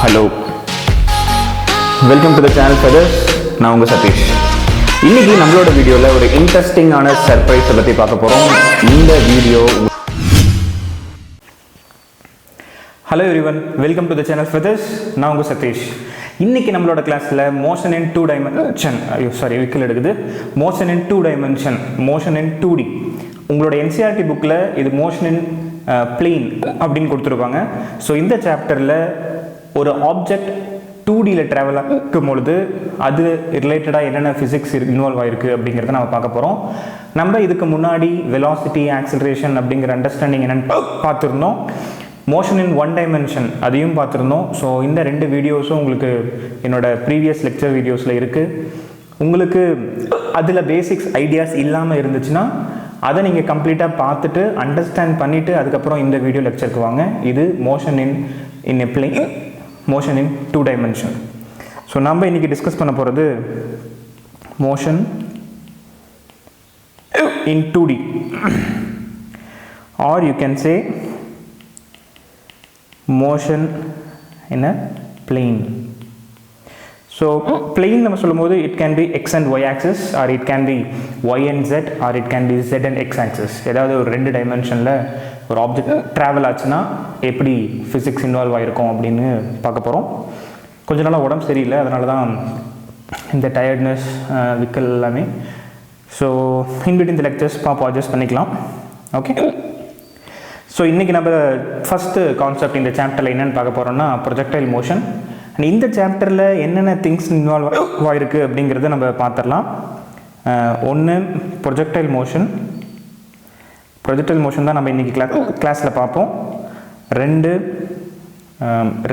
Hello, welcome to the channel feathers. நான் உங்கள் சதீஷ். இன்னைக்கு நம்மளோட வீடியோவில் ஒரு இன்ட்ரெஸ்டிங்கான சர்ப்ரைஸை பற்றி பார்க்க போகிறோம். இந்த video hello everyone, welcome to the channel feathers. நான் உங்கள் சதீஷ். இன்னைக்கு நம்மளோட கிளாஸில் மோஷன் இன் 2 டைமென்ஷன் விக்கல் எடுக்குது. Motion in 2 dimension, motion in 2D. உங்களோட என்சிஆர்டி புக்கில் இது மோஷன் இன் பிளேன் அப்படின்னு கொடுத்துருப்பாங்க. ஸோ இந்த சாப்டரில் ஒரு ஆப்ஜெக்ட் 2Dயில் ட்ராவல் ஆகும் பொழுது அது ரிலேட்டடாக என்னென்ன ஃபிசிக்ஸ் இன்வால்வ் ஆகிருக்கு அப்படிங்கிறத நம்ம பார்க்க போகிறோம். நம்ம இதுக்கு முன்னாடி வெலாசிட்டி, ஆக்சிலரேஷன் அப்படிங்கிற அண்டர்ஸ்டாண்டிங் என்னென்னு பார்த்துருந்தோம். மோஷன் இன் 1 டைமென்ஷன் அதையும் பார்த்துருந்தோம். ஸோ இந்த 2 வீடியோஸும் உங்களுக்கு என்னோட ப்ரீவியஸ் லெக்சர் வீடியோஸில் இருக்குது. உங்களுக்கு அதில் பேசிக்ஸ் ஐடியாஸ் இல்லாமல் இருந்துச்சுன்னா அதை நீங்கள் கம்ப்ளீட்டாக பார்த்துட்டு அண்டர்ஸ்டாண்ட் பண்ணிவிட்டு அதுக்கப்புறம் இந்த வீடியோ லெக்சருக்கு வாங்க. இது motion in a plane, motion in 2 dimension. So நம்ம இன்றைக்கி டிஸ்கஸ் பண்ண போகிறது motion in 2D, R you can say motion in a plane. So plane நம்ம சொல்லும்போது it can be x and y axis, or it can be y and z, or it can be z and x axis. ஏதாவது ஒரு 2 டைமென்ஷனில் ஒரு object travel ஆச்சுன்னா எப்படி physics involve ஆகிருக்கும் அப்படின்னு பார்க்க போகிறோம். கொஞ்ச நாளாக உடம்பு சரியில்லை, அதனால தான் இந்த டயர்ட்னஸ் விக்கல் எல்லாமே. ஸோ இன்பிட்வீன் இந்த லெக்சர்ஸ் பார்ப்போம், அட்ஜஸ்ட் பண்ணிக்கலாம். ஓகே, ஸோ இன்றைக்கி நம்ம ஃபஸ்ட்டு கான்செப்ட் இந்த சாப்டரில் என்னென்னு பார்க்க போகிறோம்னா ப்ரொஜெக்டைல் மோஷன். அண்ட் இந்த சாப்டரில் என்னென்ன திங்ஸ் இன்வால்வ் ஆகிருக்கு அப்படிங்கிறத நம்ம பார்த்துடலாம். ஒன்று ப்ரொஜெக்டைல் மோஷன். ப்ரொஜெக்டைல் மோஷன் தான் நம்ம இன்றைக்கி கிளாஸில் பார்ப்போம். 2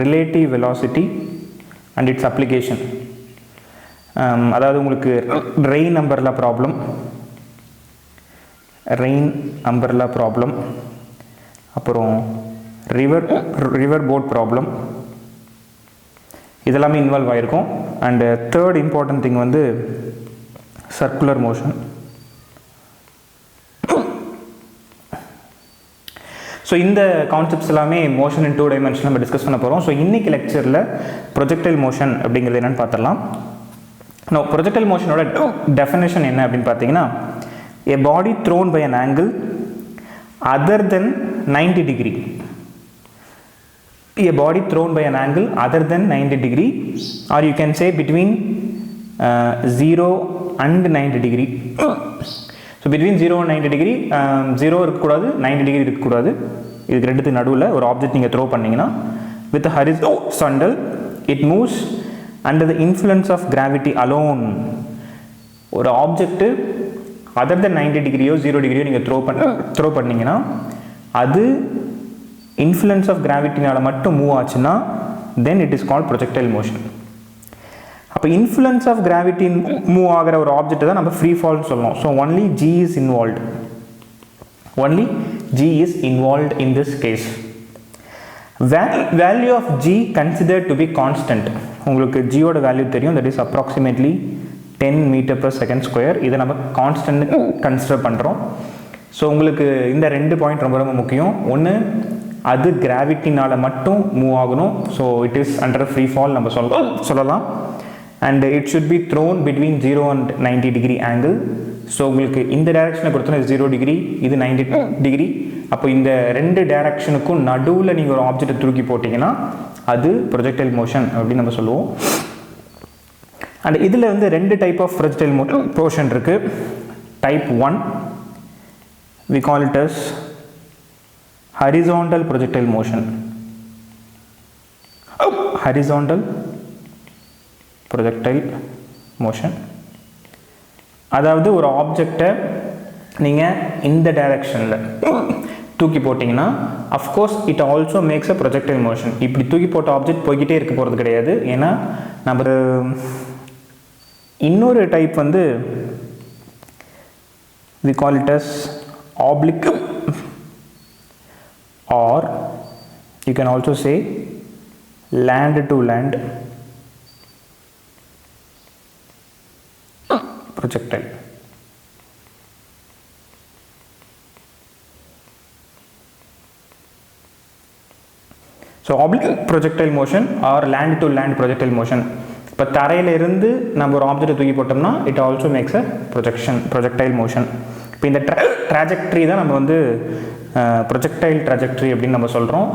relative velocity and it's application. அதாவது உங்களுக்கு ரெயின் அம்பர்லா ப்ராப்ளம், அப்புறம் ரிவர் போட் ப்ராப்ளம், இதெல்லாமே இன்வால்வ் ஆகிருக்கும். அண்டு தேர்ட் இம்பார்ட்டன்ட் திங் வந்து சர்க்குலர் மோஷன். ஸோ இந்த கான்செப்ட்ஸ் எல்லாமே மோஷன் இன் 2 டைமென்ஷன் நம்ம டிஸ்கஸ் பண்ண போகிறோம். ஸோ இன்றைக்கி லெக்சரில் ப்ரொஜெக்டைல் மோஷன் அப்படிங்கிறது என்னென்னு பார்த்துடலாம். ப்ரொஜெக்டைல் மோஷனோட டெஃபினேஷன் என்ன அப்படின்னு பார்த்தீங்கன்னா, a body thrown by an angle other than 90 degree. A body thrown by an angle other than 90 degree, or you can say between 0 and 90 degree. So between 0 and 90 degree, 0 இருக்கக்கூடாது, 90 degree இருக்கக்கூடாது. இதுக்கு ரெண்டுத்துக்கு நடுவில் ஒரு object நீங்கள் throw பண்ணிங்கன்னா with a horizontal, it moves under the influence of gravity alone. ஒரு object other than 90 டிகிரியோ 0 டிகிரியோ நீங்கள் த்ரோ பண்ணிங்கன்னா அது இன்ஃப்ளூயன்ஸ் ஆஃப் கிராவிட்டினால் மட்டும் மூவ் ஆச்சுன்னா then it is called projectile motion. அப்போ இன்ஃப்ளூயன்ஸ் ஆஃப் கிராவிட்டி மூவ் ஆகிற ஒரு ஆப்ஜெக்ட் தான் நம்ம ஃப்ரீ ஃபால்னு சொல்லணும். So only G is involved in this case. Value of G considered to be constant. உங்களுக்கு Gயோட வேல்யூ தெரியும், that is approximately 10 m/s². இதை நம்ம கான்ஸ்டன்ட் கன்சிடர் பண்ணுறோம். ஸோ உங்களுக்கு இந்த 2 பாயிண்ட் ரொம்ப ரொம்ப முக்கியம். ஒன்று, அது கிராவிட்டினால் மட்டும் மூவ் ஆகணும். So it is under free fall நம்ம சொல்லலாம். And it should be thrown between 0 and 90 degree angle. ஸோ உங்களுக்கு இந்த டைரக்ஷனை கொடுத்தோன்னா 0 டிகிரி, இது 90 டிகிரி. அப்போ இந்த 2 டைரக்ஷனுக்கும் நடுவில் நீங்கள் ஒரு ஆப்ஜெக்டை தூக்கி போட்டிங்கன்னா அது ப்ரொஜெக்டைல் மோஷன் அப்படின்னு நம்ம சொல்லுவோம். அண்ட் இதில் வந்து 2 டைப் ஆஃப் ப்ரொஜெக்டைல் மோஷன் இருக்குது. Type 1 we call it as horizontal projectile motion. Horizontal projectile motion அதாவது ஒரு ஆப்ஜெக்டை நீங்கள் இந்த டைரக்ஷனில் தூக்கி போட்டிங்கன்னா of course it also maths a projectile motion. இப்படி தூக்கி போட்ட ஆப்ஜெக்ட் போய்கிட்டே இருக்க போகிறது கிடையாது. ஏன்னா நம்ம இன்னொரு டைப் வந்து we call it as oblique, or you can also say land to land projectile. So oblique projectile motion or land to land projectile motion. இப்போ தரையிலிருந்து நம்ம ஒரு ஆப்ஜெக்டை தூக்கி போட்டோம்னா it also maths a projectile motion. இப்போ இந்த ட்ராஜெக்டரி தான் நம்ம வந்து ப்ரொஜெக்டைல் ட்ராஜெக்டரி அப்படின்னு நம்ம சொல்கிறோம்.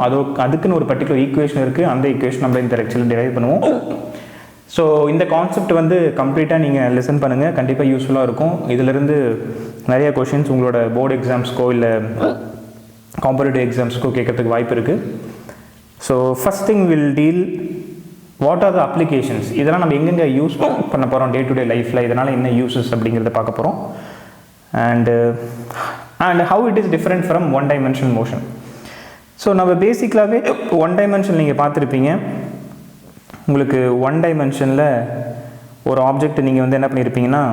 அதுக்குன்னு ஒரு பர்டிகுலர் ஈக்குவேஷன் இருக்குது. அந்த ஈக்குவேஷன் நம்ம இந்த லெக்சரில் டிரைவ் பண்ணுவோம். ஸோ இந்த கான்செப்ட் வந்து கம்ப்ளீட்டாக நீங்கள் லிசன் பண்ணுங்கள், கண்டிப்பாக யூஸ்ஃபுல்லாக இருக்கும். இதிலிருந்து நிறைய கொஷின்ஸ் உங்களோட போர்டு எக்ஸாம்ஸ்க்கோ இல்லை காம்படிட்டிவ் எக்ஸாம்ஸ்க்கோ கேட்கறதுக்கு வாய்ப்பு இருக்குது. So first thing will deal what are the applications, இதெல்லாம் நம்ம எங்கெங்கே யூஸ் பண்ண போகிறோம் டே டு டே லைஃப்பில், இதனால் என்ன யூஸஸ் அப்படிங்கிறத பார்க்க போகிறோம். And how it is different from one dimension motion. So நம்ம பேசிக்கலாகவே ஒன் டைமென்ஷன் நீங்கள் பார்த்துருப்பீங்க. உங்களுக்கு ஒன் டைமென்ஷனில் ஒரு ஆப்ஜெக்ட் நீங்கள் வந்து என்ன பண்ணியிருப்பீங்கன்னா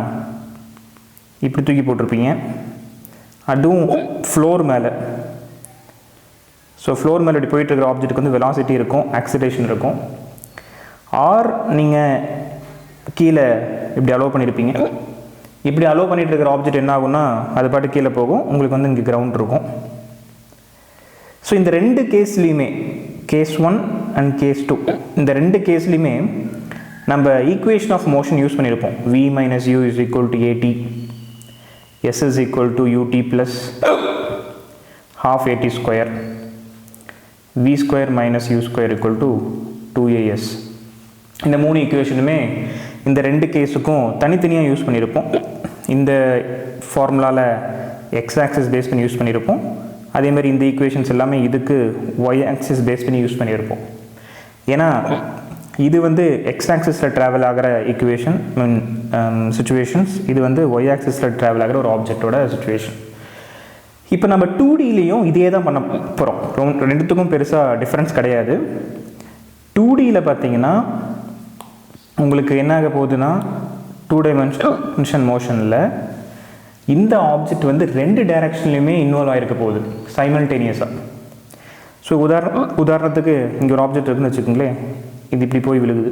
இப்படி தூக்கி போட்டிருப்பீங்க, அதுவும் ஃப்ளோர் மேலே. ஸோ ஃப்ளோர் மேலே இப்படி போயிட்டு இருக்கிற ஆப்ஜெக்ட்டுக்கு வந்து வெலாசிட்டி இருக்கும், ஆக்சிலேஷன் இருக்கும். ஆர் நீங்கள் கீழே இப்படி அலோவ் பண்ணியிருப்பீங்க. இப்படி அலோவ் பண்ணிட்டு இருக்கிற ஆப்ஜெக்ட் என்ன ஆகும்னா அது பாட்டு கீழே போகும், உங்களுக்கு வந்து இங்கே கிரவுண்ட் இருக்கும். ஸோ இந்த ரெண்டு கேஸ்லேயுமே, கேஸ் 1 அண்ட் கேஸ் 2, இந்த ரெண்டு கேஸ்லேயுமே நம்ம ஈக்குவேஷன் ஆஃப் மோஷன் யூஸ் பண்ணியிருப்போம். v minus u is equal to at, s is equal to ut plus half at square, v square minus u square equal to 2as. இந்த மூணு ஈக்குவேஷனுமே இந்த ரெண்டு கேஸுக்கும் தனித்தனியாக use பண்ணியிருப்போம். இந்த ஃபார்முலாவில் எக்ஸ் ஆக்சிஸ் பேஸ் பண்ணி யூஸ் பண்ணியிருப்போம். அதேமாதிரி இந்த ஈக்குவேஷன்ஸ் எல்லாமே இதுக்கு ஒய் ஆக்சிஸ் பேஸ் பண்ணி யூஸ் பண்ணியிருப்போம். ஏன்னா இது வந்து எக்ஸ் ஆக்சிஸில் ட்ராவல் ஆகிற ஈக்குவேஷன் சுச்சுவேஷன்ஸ், இது வந்து ஒய் ஆக்சிஸில் ட்ராவல் ஆகிற ஒரு ஆப்ஜெக்டோட சுச்சுவேஷன். இப்போ நம்ம 2Dலேயும் இதே தான் பண்ண போகிறோம். ரெண்டுத்துக்கும் பெருசாக டிஃப்ரென்ஸ் கிடையாது. 2Dயில் பார்த்தீங்கன்னா உங்களுக்கு என்ன ஆக போகுதுன்னா 2 டைமென்ஷன் மோஷனில் இந்த ஆப்ஜெக்ட் வந்து ரெண்டு டைரக்ஷன்லையுமே இன்வால்வ் ஆகிருக்க போகுது சைமல்டேனியஸாக. ஸோ உதாரணத்துக்கு இங்கே ஒரு ஆப்ஜெக்ட் இருக்குன்னு வச்சுக்கோங்களேன், இது இப்படி போய் விழுகுது,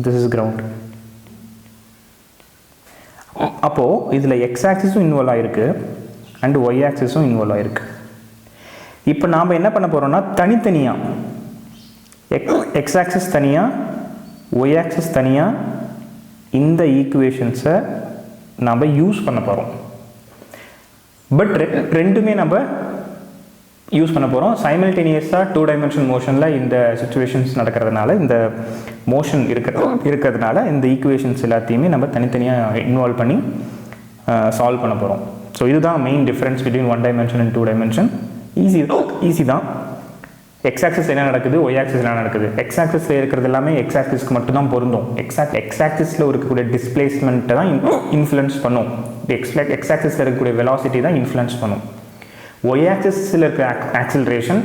திஸ் இஸ் கிரவுண்ட். அப்போது இதில் எக்ஸ் ஆக்சிஸும் இன்வால்வ் ஆகிருக்கு அண்ட் ஒய் ஆக்சிஸும் இன்வால்வ் ஆகிருக்கு. இப்போ நாம் என்ன பண்ண போகிறோம்னா தனித்தனியாக எக்ஸ் ஆக்சிஸ் தனியாக, ஒய் ஆக்சிஸ் தனியாக இந்த ஈக்குவேஷன்ஸை நம்ம யூஸ் பண்ண போகிறோம். பட் ரெண்டுமே நம்ம யூஸ் பண்ண போகிறோம் சைமல்டேனியஸாக. 2 டைமென்ஷன் மோஷனில் இந்த சுச்சுவேஷன்ஸ் நடக்கிறதுனால, இந்த மோஷன் இருக்கிறதுனால இந்த ஈக்குவேஷன்ஸ் எல்லாத்தையுமே நம்ம தனித்தனியாக இன்வால்வ் பண்ணி சால்வ் பண்ண போகிறோம். ஸோ இதுதான் main difference between 1 dimension and 2 dimension. Easy தான். எக்ஸ் ஆக்சிஸ் என்ன நடக்குது, ஒய் ஆக்சிஸ் என்ன நடக்குது. எக்ஸ் ஆக்சிஸில் இருக்கிறது எல்லாமே எக்ஸ் ஆக்சிஸ்க்கு மட்டும்தான் பொருந்தும். எக்ஸ் ஆக்சிஸில் இருக்கக்கூடிய டிஸ்பிளேஸ்மெண்ட்டை தான் இன்ஃப்ளூயன்ஸ் பண்ணும். எக்ஸ் ஆக்சிஸில் இருக்கக்கூடிய வெலாசிட்டி தான் இன்ஃப்ளூயன்ஸ் பண்ணும். ஒய் ஆக்சிஸில் இருக்க ஆக்சிலரேஷன்,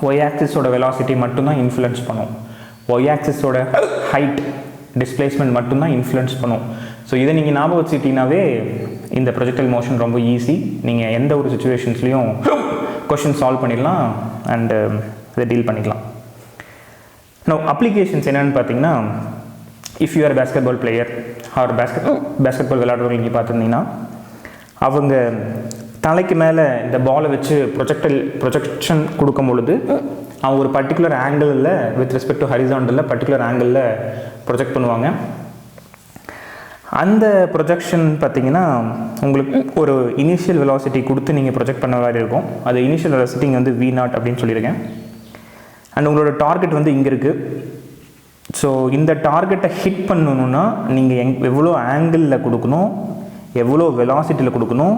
ஒய் ஆக்சிஸோட வெலாசிட்டி மட்டும்தான் இன்ஃப்ளூயன்ஸ் பண்ணும். ஒய் ஆக்சிஸோட ஹைட், டிஸ்பிளேஸ்மெண்ட் மட்டும்தான் இன்ஃப்ளூயன்ஸ் பண்ணும். ஸோ இதை நீங்கள் ஞாபகம் வச்சுக்கிட்டீங்கன்னாவே இந்த ப்ரொஜெக்டைல் மோஷன் ரொம்ப ஈஸி. நீங்கள் எந்த ஒரு சுச்சுவேஷன்ஸ்லையும் கொஷின் சால்வ் பண்ணிடலாம் அண்டு இதை டீல் பண்ணிக்கலாம். நான் அப்ளிகேஷன்ஸ் என்னென்னு பார்த்தீங்கன்னா, if you are basketball player or basketball விளையாடுறவங்க நீங்கள் பார்த்துருந்தீங்கன்னா, அவங்க தலைக்கு மேலே இந்த பாலை வச்சு ப்ரொஜெக்ஷன் கொடுக்கும் பொழுது அவங்க ஒரு பர்டிகுலர் ஆங்கிளில் வித் ரெஸ்பெக்ட் டு ஹரிசாண்டலில் பர்டிகுலர் ஆங்கிளில் ப்ரொஜெக்ட் பண்ணுவாங்க. அந்த ப்ரொஜெக்ஷன் பார்த்தீங்கன்னா உங்களுக்கு ஒரு இனிஷியல் வெலாசிட்டி கொடுத்து நீங்கள் ப்ரொஜெக்ட் பண்ண மாதிரி இருக்கும். அது இனிஷியல் வெலாசிட்டி இங்கே வந்து V0 அப்படின்னு சொல்லியிருக்கேன். அண்ட் உங்களோட டார்கெட் வந்து இங்கே இருக்குது. ஸோ இந்த டார்கெட்டை ஹிட் பண்ணணுன்னா நீங்கள் எவ்வளோ ஆங்கிளில் கொடுக்கணும், எவ்வளோ வெலாசிட்டியில் கொடுக்கணும்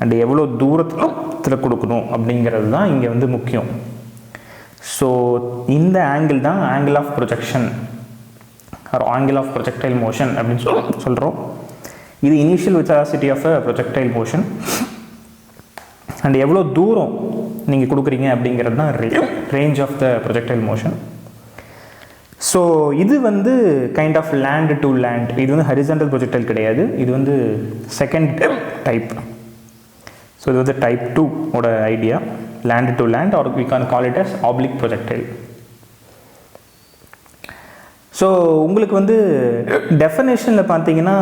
அண்ட் எவ்வளோ தூரத்தில் கொடுக்கணும் அப்படிங்கிறது தான் இங்கே வந்து முக்கியம். ஸோ இந்த ஆங்கிள் தான் angle of projection or angle of projectile motion அப்படின்னு சொல்கிறோம். இது initial velocity of a projectile motion and எவ்வளோ தூரம் நீங்கள் கொடுக்குறீங்க அப்படிங்கிறது தான் range of the projectile motion. So இது வந்து kind of land to land. இது வந்து ஹரிசாண்டல் ப்ரொஜெக்டைல் கிடையாது, இது வந்து செகண்ட் டைப். ஸோ இது வந்து டைப் 2 ஓட idea, land to land or we can call it as oblique projectile. So உங்களுக்கு வந்து டெஃபினேஷனில் பார்த்தீங்கன்னா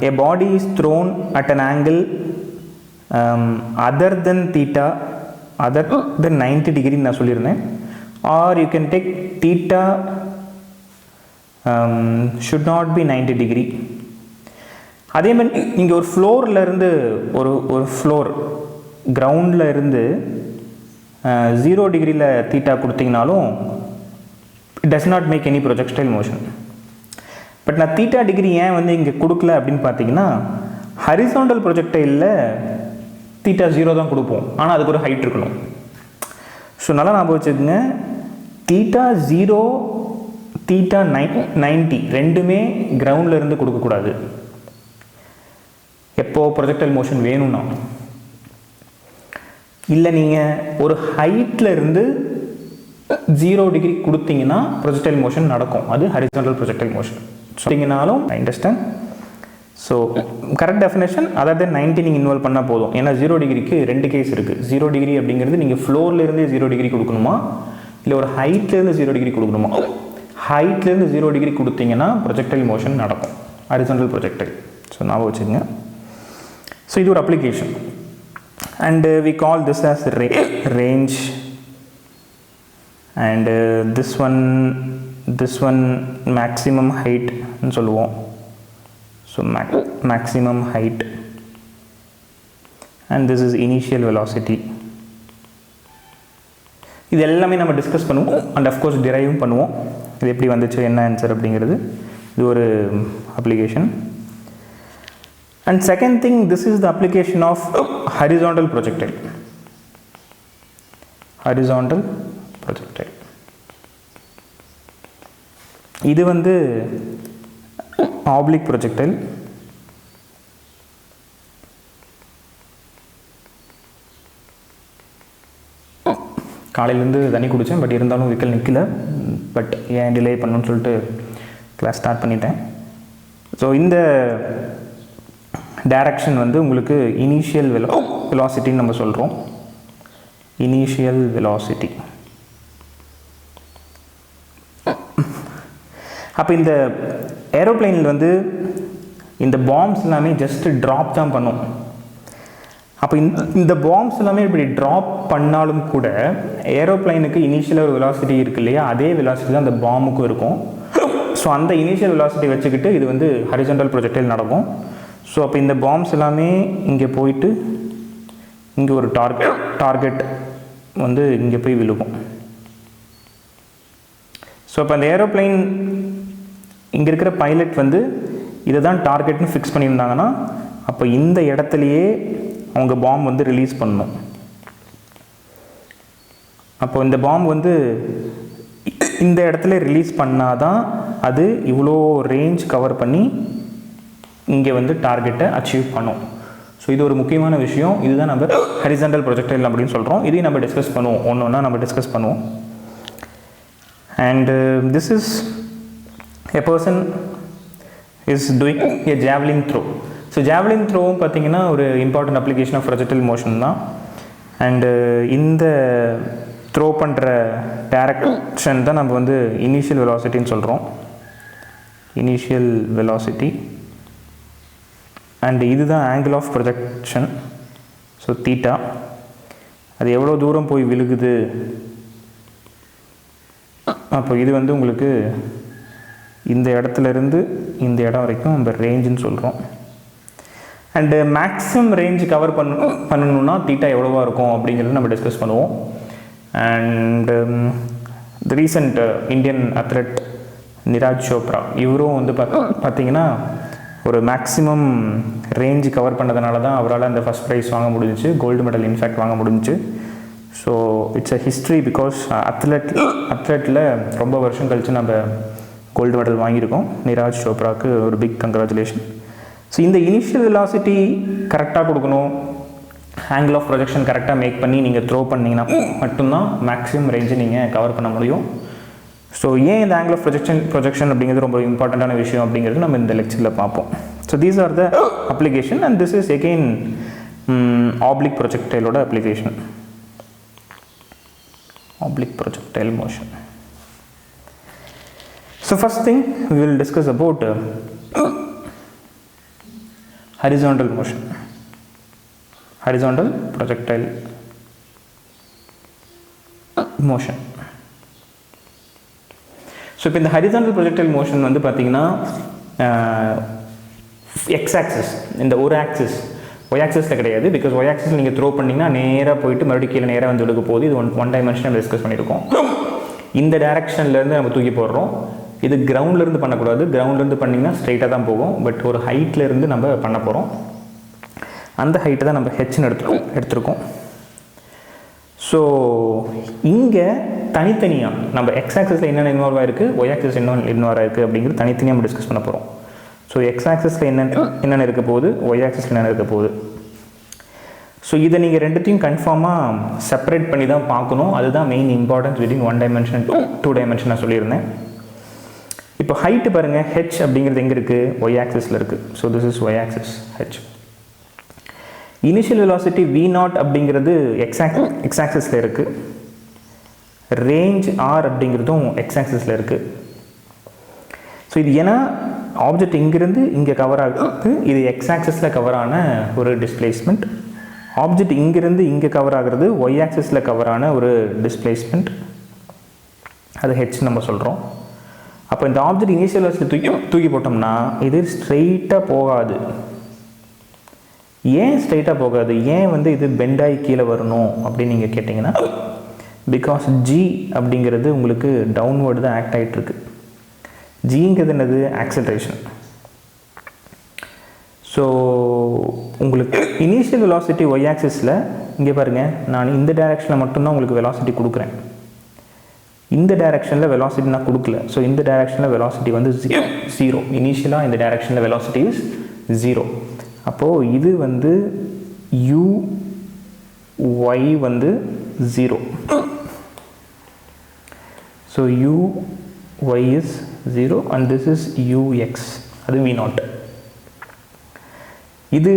a body is thrown at an angle other than theta other than 90 degree நான் சொல்லியிருந்தேன். Or you can take theta should not be 90 degree. அதே மாதிரி நீங்கள் ஒரு ஃப்ளோரில் இருந்து ஒரு ஃப்ளோர் கிரவுண்டில் இருந்து 0 டிகிரியில் தீட்டா கொடுத்தீங்கனாலும் it does not make any projectile motion. But நான் தீட்டா டிகிரி ஏன் வந்து இங்கே கொடுக்கல அப்படின்னு பார்த்தீங்கன்னா ஹரிசாண்டல் ப்ரொஜெக்டைலில் தீட்டா 0 தான் கொடுப்போம், ஆனால் அதுக்கு ஒரு ஹைட் இருக்கணும். ஸோ நல்லா ஞாபகம் வச்சுக்கோங்க, தீட்டா 0 தீட்டா 90 ரெண்டுமே கிரவுண்டில் இருந்து கொடுக்கக்கூடாது. எப்போ ப்ரொஜெக்டைல் மோஷன் வேணும்னா, இல்லை நீங்கள் ஒரு ஹைட்டில் இருந்து 0 டிகிரி கொடுத்தீங்கன்னா ப்ரொஜெக்டைல் மோஷன் நடக்கும். அது ஹரிசாண்டல் ப்ரொஜெக்டைல் மோஷன் சொன்னீங்கனாலும் understand. So correct definition other than 90 நீங்கள் இன்வால்வ் பண்ணால் போதும். ஏன்னா 0 டிகிரிக்கு 2 கேஸ் இருக்குது. 0 டிகிரி அப்படிங்கிறது நீங்கள் ஃப்ளோர்லேருந்தே 0 டிகிரி கொடுக்கணுமா, இல்லை ஒரு ஹைட்லேருந்து 0 டிகிரி கொடுக்கணுமா. ஹைட்லேருந்து 0 டிகிரி கொடுத்தீங்கன்னா ப்ரொஜெக்டைல் மோஷன் நடக்கும், ஹரிசாண்டல் ப்ரொஜெக்டைல். ஸோ ஞாபகம் வச்சுக்கோங்க. ஸோ இது ஒரு application. And we call this as range. And this one maximum height ன்னு சொல்லுவோம். So maximum height and this is initial velocity. இது எல்லாமே நம்ம டிஸ்கஸ் பண்ணுவோம் அண்ட் அஃப்கோர்ஸ் டிரைவும் பண்ணுவோம். இது எப்படி வந்துச்சு, என்ன ஆன்சர் அப்படிங்கிறது. இது ஒரு application. And second thing, this is the application of horizontal projectile. Horizontal projectile. இது வந்து oblique projectile. காலையிலேருந்து தண்ணி குடித்தேன், பட் இருந்தாலும் வெஹிக்கிள் நிற்கல. பட் ஏன் டிலே பண்ணணும்னு சொல்லிட்டு கிளாஸ் ஸ்டார்ட் பண்ணிட்டேன். ஸோ இந்த டைரக்ஷன் வந்து உங்களுக்கு இனிஷியல் வெலாசிட்டின்னு நம்ம சொல்கிறோம். Initial velocity. அப்போ இந்த ஏரோப்ளைனில் வந்து இந்த பாம்ஸ் எல்லாமே ஜஸ்ட் ட்ராப் தான் பண்ணும். அப்போ இந்த பாம்ஸ் எல்லாமே இப்படி ட்ராப் பண்ணாலும் கூட ஏரோப்ளைனுக்கு இனிஷியல் ஒரு வெலாசிட்டி இருக்கு இல்லையா, அதே வெலாசிட்டி தான் அந்த பாம்புக்கும் இருக்கும். ஸோ அந்த இனிஷியல் வெலாசிட்டி வச்சுக்கிட்டு இது வந்து ஹரிசாண்டல் ப்ரொஜெக்டைல் நடக்கும். ஸோ அப்போ இந்த பாம்ஸ் எல்லாமே இங்கே போயிட்டு இங்கே ஒரு டார்கெட் வந்து இங்கே போய் விழுகும். ஸோ அப்போ அந்த ஏரோப்ளைன் இங்கே இருக்கிற பைலட் வந்து இதை தான் டார்கெட்னு ஃபிக்ஸ் பண்ணியிருந்தாங்கன்னா அப்போ இந்த இடத்துலையே அவங்க பாம்பு வந்து ரிலீஸ் பண்ணணும். அப்போ இந்த பாம்பு வந்து இந்த இடத்துல ரிலீஸ் பண்ணாதான் அது இவ்வளோ ரேஞ்ச் கவர் பண்ணி இங்கே வந்து டார்கெட்டை அச்சீவ் பண்ணும். ஸோ இது ஒரு முக்கியமான விஷயம். இதுதான் நம்ம ஹரிசாண்டல் ப்ரொஜெக்டைல் அப்படின்னு சொல்கிறோம். இதையும் நம்ம டிஸ்கஸ் பண்ணுவோம், ஒன்று ஒன்றா நம்ம டிஸ்கஸ் பண்ணுவோம். And this is a person is doing a javelin throw. So javelin த்ரோவும் பார்த்தீங்கன்னா ஒரு important application of projectile motion தான். அண்டு இந்த த்ரோ பண்ணுற டைரக்ஷன் தான் நம்ம வந்து இனிஷியல் வெலாசிட்டின்னு சொல்கிறோம். Initial velocity. அண்ட் இதுதான் angle of projection. So theta. அது எவ்வளோ தூரம் போய் விழுகுது. அப்போ இது வந்து உங்களுக்கு இந்த இடத்துலேருந்து இந்த இடம் வரைக்கும் நம்ம ரேஞ்சுன்னு சொல்கிறோம். அண்டு மேக்ஸிமம் ரேஞ்சு கவர் பண்ணணுன்னா தீட்டா எவ்வளோவா இருக்கும் அப்படிங்கிறது நம்ம டிஸ்கஸ் பண்ணுவோம். And the recent Indian athlete Neeraj Chopra, இவரும் வந்து பார்த்தீங்கன்னா ஒரு மேக்ஸிமம் ரேஞ்சு கவர் பண்ணதுனால தான் அவரால் அந்த ஃபஸ்ட் ப்ரைஸ் வாங்க முடிஞ்சிச்சு, கோல்டு மெடல் இன்ஃபேக்ட் வாங்க முடிஞ்சிச்சு. So it's a history because அத்லெட்டில் ரொம்ப வருஷம் கழித்து நம்ம கோல்டு மெடல் வாங்கியிருக்கோம். நீரஜ் சோப்ராவுக்கு ஒரு பிக் கங்க்ராச்சுலேஷன். ஸோ இந்த இனிஷியல் வெலாசிட்டி கரெக்டாக கொடுக்கணும், ஆங்கிள் ஆஃப் ப்ரொஜெக்ஷன் கரெக்டாக மேக் பண்ணி நீங்கள் த்ரோ பண்ணிங்கன்னா மட்டும்தான் மேக்ஸிமம் ரேஞ்சை நீங்கள் கவர் பண்ண முடியும். ஸோ ஏன் இந்த ஆங்கிள் ஆஃப் ப்ரொஜெக்ஷன் அப்படிங்கிறது ரொம்ப இம்பார்ட்டண்ட்டான விஷயம் அப்படிங்கிறது நம்ம இந்த லெக்சரில் பார்ப்போம். So these are the application and this is again oblique ப்ரொஜெக்டைலோட அப்ளிகேஷன். Oblique projectile motion. So first thing we will discuss about horizontal motion, horizontal projectile motion. So இப்போ இந்த ஹரிசாண்டல் ப்ரொஜெக்டைல் மோஷன் வந்து பார்த்தீங்கன்னா எக்ஸ் ஆக்சிஸ், இந்த ஒரு axis, Y ஆக்சிஸில் கிடையாது. Because Y ஆக்சிஸில் நீங்கள் த்ரோ பண்ணிங்கன்னா நேராக போயிட்டு மறுபடியும் கீழே நேராக வந்து விழுக போகுது. இது ஒன் டைமென்ஷன் டிஸ்கஸ் பண்ணியிருக்கோம். இந்த டைரக்ஷன்லேருந்து நம்ம தூக்கி போடுறோம். இது கிரவுண்ட்லேருந்து பண்ணக்கூடாது. கிரவுண்ட்லேருந்து பண்ணிங்கன்னா ஸ்ட்ரைட்டாக தான் போகும். பட் ஒரு ஹைட்லேருந்து நம்ம பண்ண போகிறோம். அந்த ஹைட்டை தான் நம்ம ஹெச்னு எடுத்துருக்கோம். ஸோ இங்கே தனித்தனியாக நம்ம எக்ஸ் ஆக்சிஸில் என்னென்ன இன்வால்வ் ஆகிருக்கு, ஒய் ஆக்சிஸ் என்ன இன்வால்வ் ஆகிருக்கு அப்படிங்கிறது தனித்தனியாக நம்ம டிஸ்கஸ் பண்ண போகிறோம். ஸோ எக்ஸ் ஆக்சிஸில் என்னென்ன இருக்க போகுது, ஒய் ஆக்சிஸில் என்னென்ன இருக்க போகுது. ஸோ இதை நீங்கள் ரெண்டுத்தையும் கன்ஃபார்மாக செப்பரேட் பண்ணி தான் பார்க்கணும். அதுதான் main importance between one dimension two dimension நான் சொல்லியிருந்தேன். இப்போ ஹைட்டு பாருங்கள், ஹெச் அப்படிங்கிறது எங்கே இருக்குது, ஒய் ஆக்சிஸில் இருக்குது. So this is Y axis H. Initial velocity v0 அப்படிங்கிறது எக்ஸ் ஆக்சிஸில் இருக்குது. ரேஞ்ச் ஆர் அப்படிங்கிறதும் எக்ஸ் ஆக்சிஸில் இருக்குது. ஸோ இது ஏன்னா ஆப்ஜெக்ட் இங்கிருந்து இங்கே கவர் ஆகுது. இது எக்ஸ் ஆக்சிஸில் கவர் ஆன ஒரு டிஸ்பிளேஸ்மெண்ட். ஆப்ஜெக்ட் இங்கிருந்து இங்கே கவர் ஆகிறது ஒய் ஆக்சிஸில் கவர் ஆன ஒரு டிஸ்பிளேஸ்மெண்ட். அது ஹெச் நம்ம சொல்கிறோம். அப்போ இந்த ஆப்ஜெக்ட் இனிஷியல் வெலாசிட்டி தூக்கி போட்டோம்னா இது ஸ்ட்ரெயிட்டாக போகாது. ஏன் ஸ்ட்ரைட்டாக போகாது, ஏன் வந்து இது பெண்டாகி கீழே வரணும் அப்படின்னு நீங்கள் கேட்டிங்கன்னா, பிகாஸ் ஜி அப்படிங்கிறது உங்களுக்கு டவுன்வேர்டு தான் ஆக்ட் ஆகிட்டுருக்கு. ஜிங்கிறது என்னது, ஆக்சலரேஷன். ஸோ உங்களுக்கு இனிஷியல் வெலாசிட்டி ஒய் ஆக்சிஸில் இங்கே பாருங்கள், நான் இந்த டைரெக்ஷனில் மட்டும்தான் உங்களுக்கு வெலாசிட்டி கொடுக்குறேன். இந்த டைரெக்ஷனில் வெலாசிட்டி நான் கொடுக்கல. ஸோ இந்த டைரெக்ஷனில் வெலாசிட்டி வந்து ஜீரோ. இனிஷியலாக இந்த டைரெக்ஷனில் வெலாசிட்டி இஸ் ஜீரோ. அப்போது இது வந்து u y வந்து 0. So u y is 0 and this is ux, அது v0. இது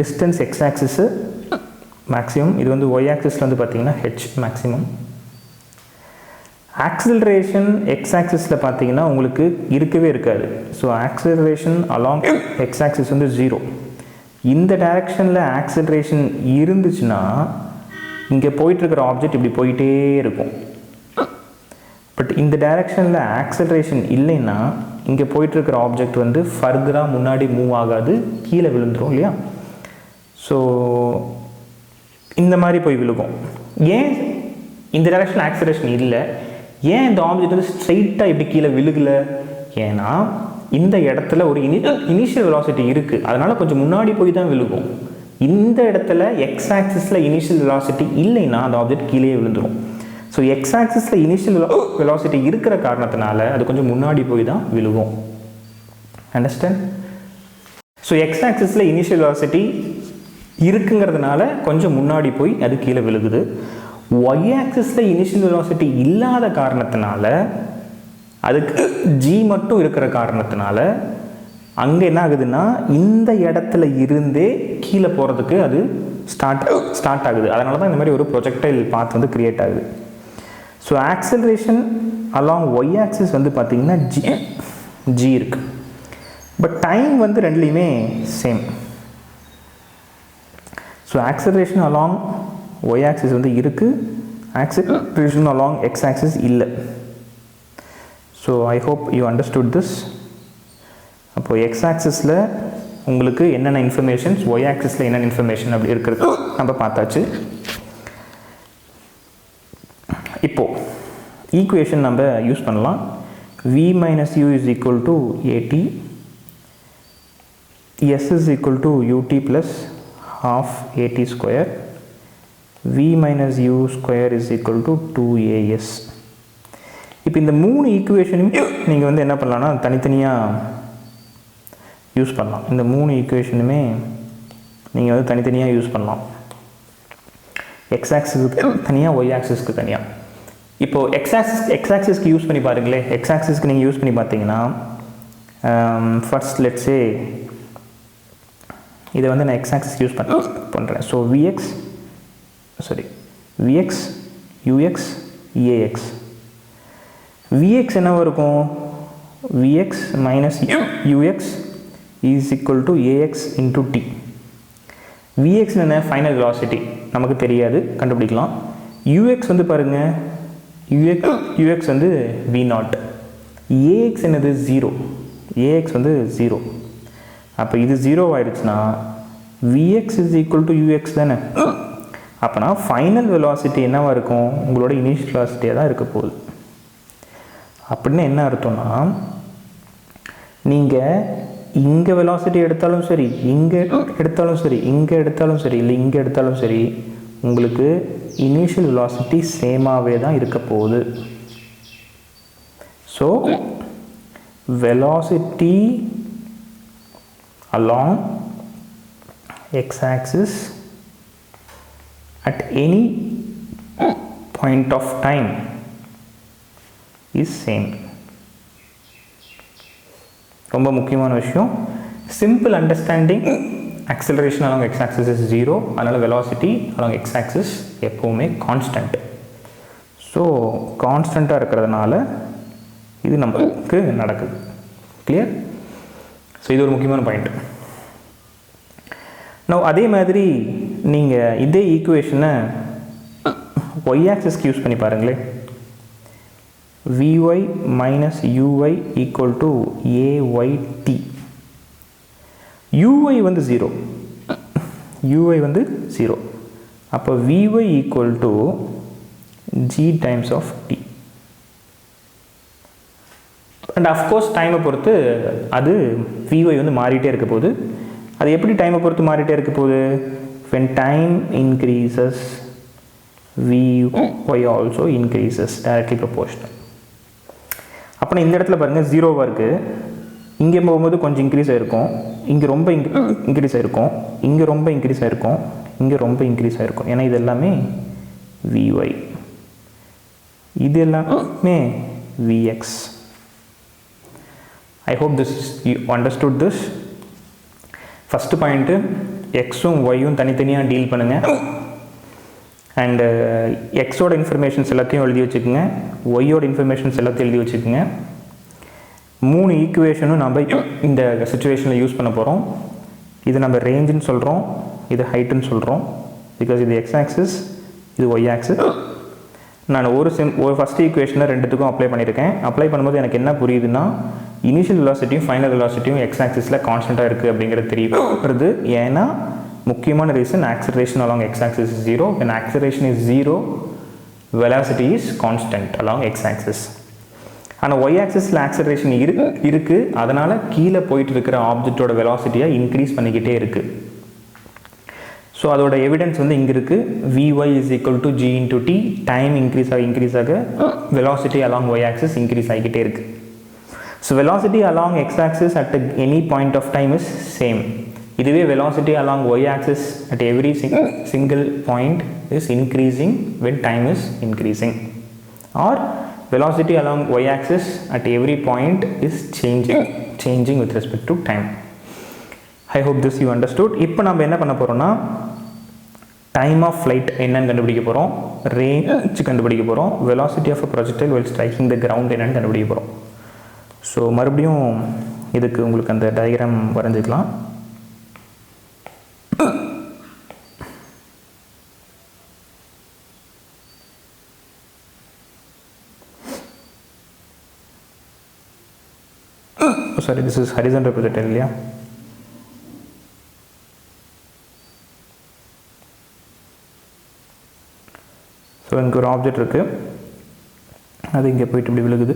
டிஸ்டன்ஸ் எக்ஸ் ஆக்சிஸு மேக்ஸிமம். இது வந்து ஒய் ஆக்சிஸில் வந்து பார்த்தீங்கன்னா h மேக்ஸிமம். ஆக்சிலரேஷன் எக்ஸ் ஆக்சிஸில் பார்த்தீங்கன்னா உங்களுக்கு இருக்கவே இருக்காது. So acceleration along X axis வந்து 0. இந்த டைரக்ஷனில் ஆக்சிலரேஷன் இருந்துச்சுன்னா இங்கே போயிட்டுருக்கிற ஆப்ஜெக்ட் இப்படி போயிட்டே இருக்கும். பட் இந்த டைரக்ஷனில் ஆக்சிலரேஷன் இல்லைன்னா இங்கே போயிட்டுருக்கிற ஆப்ஜெக்ட் வந்து ஃபர்தராக முன்னாடி மூவ் ஆகாது, கீழே விழுந்துடும் இல்லையா. ஸோ இந்த மாதிரி போய் விழுகும். ஏன் இந்த டைரக்ஷனில் ஆக்சிலரேஷன் இல்லை, ஏன் இந்த ஆப்ஜெக்ட் வந்து ஸ்ட்ரைட்டாக இப்படி கீழே விழுகலை, ஏன்னா இந்த இடத்துல ஒரு இனிஷியல் வெலாசிட்டி இருக்குது. அதனால் கொஞ்சம் முன்னாடி போய் தான் விழுகும். இந்த இடத்துல எக்ஸ் ஆக்சிஸில் இனிஷியல் வெலாசிட்டி இல்லைன்னா அந்த ஆப்ஜெக்ட் கீழே விழுந்துடும். ஸோ எக்ஸ் ஆக்சிஸில் இனிஷியல் வெலாசிட்டி இருக்கிற காரணத்தினால அது கொஞ்சம் முன்னாடி போய் தான் விழுகும். அண்டர்ஸ்டாண்ட்? ஸோ எக்ஸ் ஆக்சிஸில் இனிஷியல் வெலாசிட்டி இருக்குங்கிறதுனால கொஞ்சம் முன்னாடி போய் அது கீழே விழுகுது. ஒய் ஆக்சிஸில் இனிஷியல் வெலாசிட்டி இல்லாத காரணத்தினால, அதுக்கு ஜி மட்டும் இருக்கிற காரணத்தினால அங்கே என்ன ஆகுதுன்னா இந்த இடத்துல இருந்தே கீழே போகிறதுக்கு அது ஸ்டார்ட் ஆகுது. அதனால தான் இந்த மாதிரி ஒரு ப்ரொஜெக்டைல் பாத் வந்து கிரியேட் ஆகுது. So acceleration along Y axis வந்து பார்த்திங்கன்னா ஜி இருக்குது. பட் டைம் வந்து ரெண்டுலேயுமே same. So acceleration along Y axis வந்து இருக்குது, ஆக்சலரேஷன் அலாங் எக்ஸ் ஆக்சிஸ் இல்லை. So I hope you understood this. அப்போது எக்ஸ் ஆக்சிஸில் உங்களுக்கு என்னென்ன இன்ஃபர்மேஷன்ஸ், ஒய் ஆக்சிஸில் என்னென்ன இன்ஃபர்மேஷன் அப்படி இருக்கிறது நம்ம பார்த்தாச்சு. இப்போது ஈக்குவேஷன் நம்ம யூஸ் பண்ணலாம். v minus u is equal to at, s is equal to ut plus half at square, v minus u square is equal to 2as. இப்போ இந்த மூணு ஈக்குவேஷனும் நீங்கள் வந்து என்ன பண்ணலான்னா தனித்தனியாக யூஸ் பண்ணலாம். இந்த மூணு ஈக்குவேஷனுமே நீங்கள் வந்து தனித்தனியாக யூஸ் பண்ணலாம். எக்ஸ் ஆக்சிஸ்க்கு தனியாக, ஒய் ஆக்சிஸ்க்கு தனியாக. இப்போது எக்ஸ் ஆக்சிஸ்க்கு யூஸ் பண்ணி பாருங்களேன். எக்ஸ் ஆக்சிஸ்க்கு நீங்கள் யூஸ் பண்ணி பார்த்தீங்கன்னா ஃபர்ஸ்ட் லெட்ஸே இதை வந்து நான் எக்ஸ் ஆக்சிஸ் யூஸ் பண்ணுறேன். So VX UX AX. VX என்னவா இருக்கும், VX minus UX is equal to AX into T. VX என்ன, ஃபைனல் வெலாசிட்டி நமக்கு தெரியாது, கண்டுபிடிக்கலாம். யூஎக்ஸ் வந்து பாருங்கள் ux வந்து v0, ax என்னது 0, ax வந்து 0. அப்போ இது 0 ஆயிடுச்சுன்னா vx is equal to ux தானே. அப்போனா ஃபைனல் வெலாசிட்டி என்னவா இருக்கும், உங்களோட இனிஷியல் வெலாசிட்டியாக தான் இருக்க போகுது. அப்படின்னு என்ன அர்த்தம்னா, நீங்கள் இங்கே வெலாசிட்டி எடுத்தாலும் சரி, இங்கே எடுத்தாலும் சரி, இங்கே எடுத்தாலும் சரி, இல்லை இங்கே எடுத்தாலும் சரி, உங்களுக்கு இனிஷியல் வெலாசிட்டி சேமாகவே தான் இருக்க போகுது. So velocity along x-axis at any point of time is same. ரொம்ப முக்கியமான விஷயம். Simple understanding, acceleration along x-axis is 0, அதனால் velocity along x-axis எப்போவுமே கான்ஸ்டன்ட். ஸோ கான்ஸ்டண்ட்டாக இருக்கிறதுனால இது நமக்கு நடக்குது. கிளியர்? ஸோ இது ஒரு முக்கியமான பாயிண்ட். நோ அதே மாதிரி நீங்கள் இதே ஈக்குவேஷனை y ஆக்சிஸ்க்கு யூஸ் பண்ணி பாருங்களேன். vy minus uy equal to ayt. uy வந்து 0, uy வந்து 0. அப்போ vy equal to g times of t. And of course டைமை பொறுத்து அது vy வந்து மாறிட்டே இருக்க போகுது. அது எப்படி டைமை பொறுத்து மாறிட்டே இருக்க போகுது? when time increases vy also increases, directly proportional. அப்போ இந்த இடத்துல பாருங்கள் 0வாக இருக்குது, இங்கே போகும்போது கொஞ்சம் இன்க்ரீஸ் ஆகிருக்கும், இங்கே ரொம்ப இன்க்ரீஸ் ஆகிருக்கும், இங்கே ரொம்ப இன்க்ரீஸ் ஆகிருக்கும், இங்கே ரொம்ப இன்க்ரீஸ் ஆகிருக்கும். ஏன்னா இது எல்லாமே vy, இது எல்லாமே vx. I hope you understood this. First point, எக்ஸும் ஒய்யும் தனித்தனியாக டீல் பண்ணுங்கள். அண்டு எக்ஸோட இன்ஃபர்மேஷன்ஸ் எல்லாத்தையும் எழுதி வச்சுக்கோங்க, ஒய்யோட இன்ஃபர்மேஷன்ஸ் எல்லாத்தையும் எழுதி வச்சுக்கோங்க. 3 ஈக்குவேஷனும் நம்ம இந்த சுச்சுவேஷனில் யூஸ் பண்ண போகிறோம். இது நம்ம ரேஞ்சுன்னு சொல்கிறோம், இது ஹைட்டுன்னு சொல்கிறோம். பிகாஸ் இது எக்ஸ் ஆக்சிஸ், இது ஒய் ஆக்சிஸ். நான் ஒரு ஃபஸ்ட் ஈக்குவேஷனை ரெண்டுத்துக்கும் அப்ளை பண்ணியிருக்கேன். அப்ளை பண்ணும்போது எனக்கு என்ன புரியுதுன்னா, இனிஷியல் வெலாசிட்டியும் ஃபைனல் வெலாசிட்டியும் எக்ஸ் ஆக்சிஸில் கான்ஸ்டண்ட்டாக இருக்குது அப்படிங்கிறது தெரியுது. ஏன்னா முக்கியமான reason, acceleration along x axis is 0. when acceleration is 0, velocity is constant along x axis. ஆனால் y axisல ஆக்சலரேஷன் இருக்குது, அதனால் கீழே போயிட்டு இருக்கிற ஆப்ஜெக்டோட வெலாசிட்டியை இன்க்ரீஸ் பண்ணிக்கிட்டே இருக்குது. ஸோ அதோட எவிடன்ஸ் வந்து இங்கே இருக்குது. vy is equal to g into t. Time increase ஆக velocity along y axis increase ஆகிக்கிட்டே இருக்குது. So velocity along x axis at any point of time is same. இதுவே velocity along y axis at every single point is increasing when time is increasing, or velocity along y axis at every point is changing with respect to time. I hope this you understood. இப்போ நம்ம என்ன பண்ண போகிறோம்னா, time of flight என்னன்னு கண்டுபிடிக்க போகிறோம், range கண்டுபிடிக்க போகிறோம், velocity of a projectile while striking the ground என்னன்னு கண்டுபிடிக்க போகிறோம். ஸோ மறுபடியும் இதுக்கு உங்களுக்கு அந்த டயக்ராம் வரைஞ்சிக்கலாம். Sorry, this is horizontal projectile இல்லையா? ஸோ எனக்கு ஒரு ஆப்ஜெக்ட் இருக்குது, அது இங்கே போயிட்டு இப்படி விழுகுது.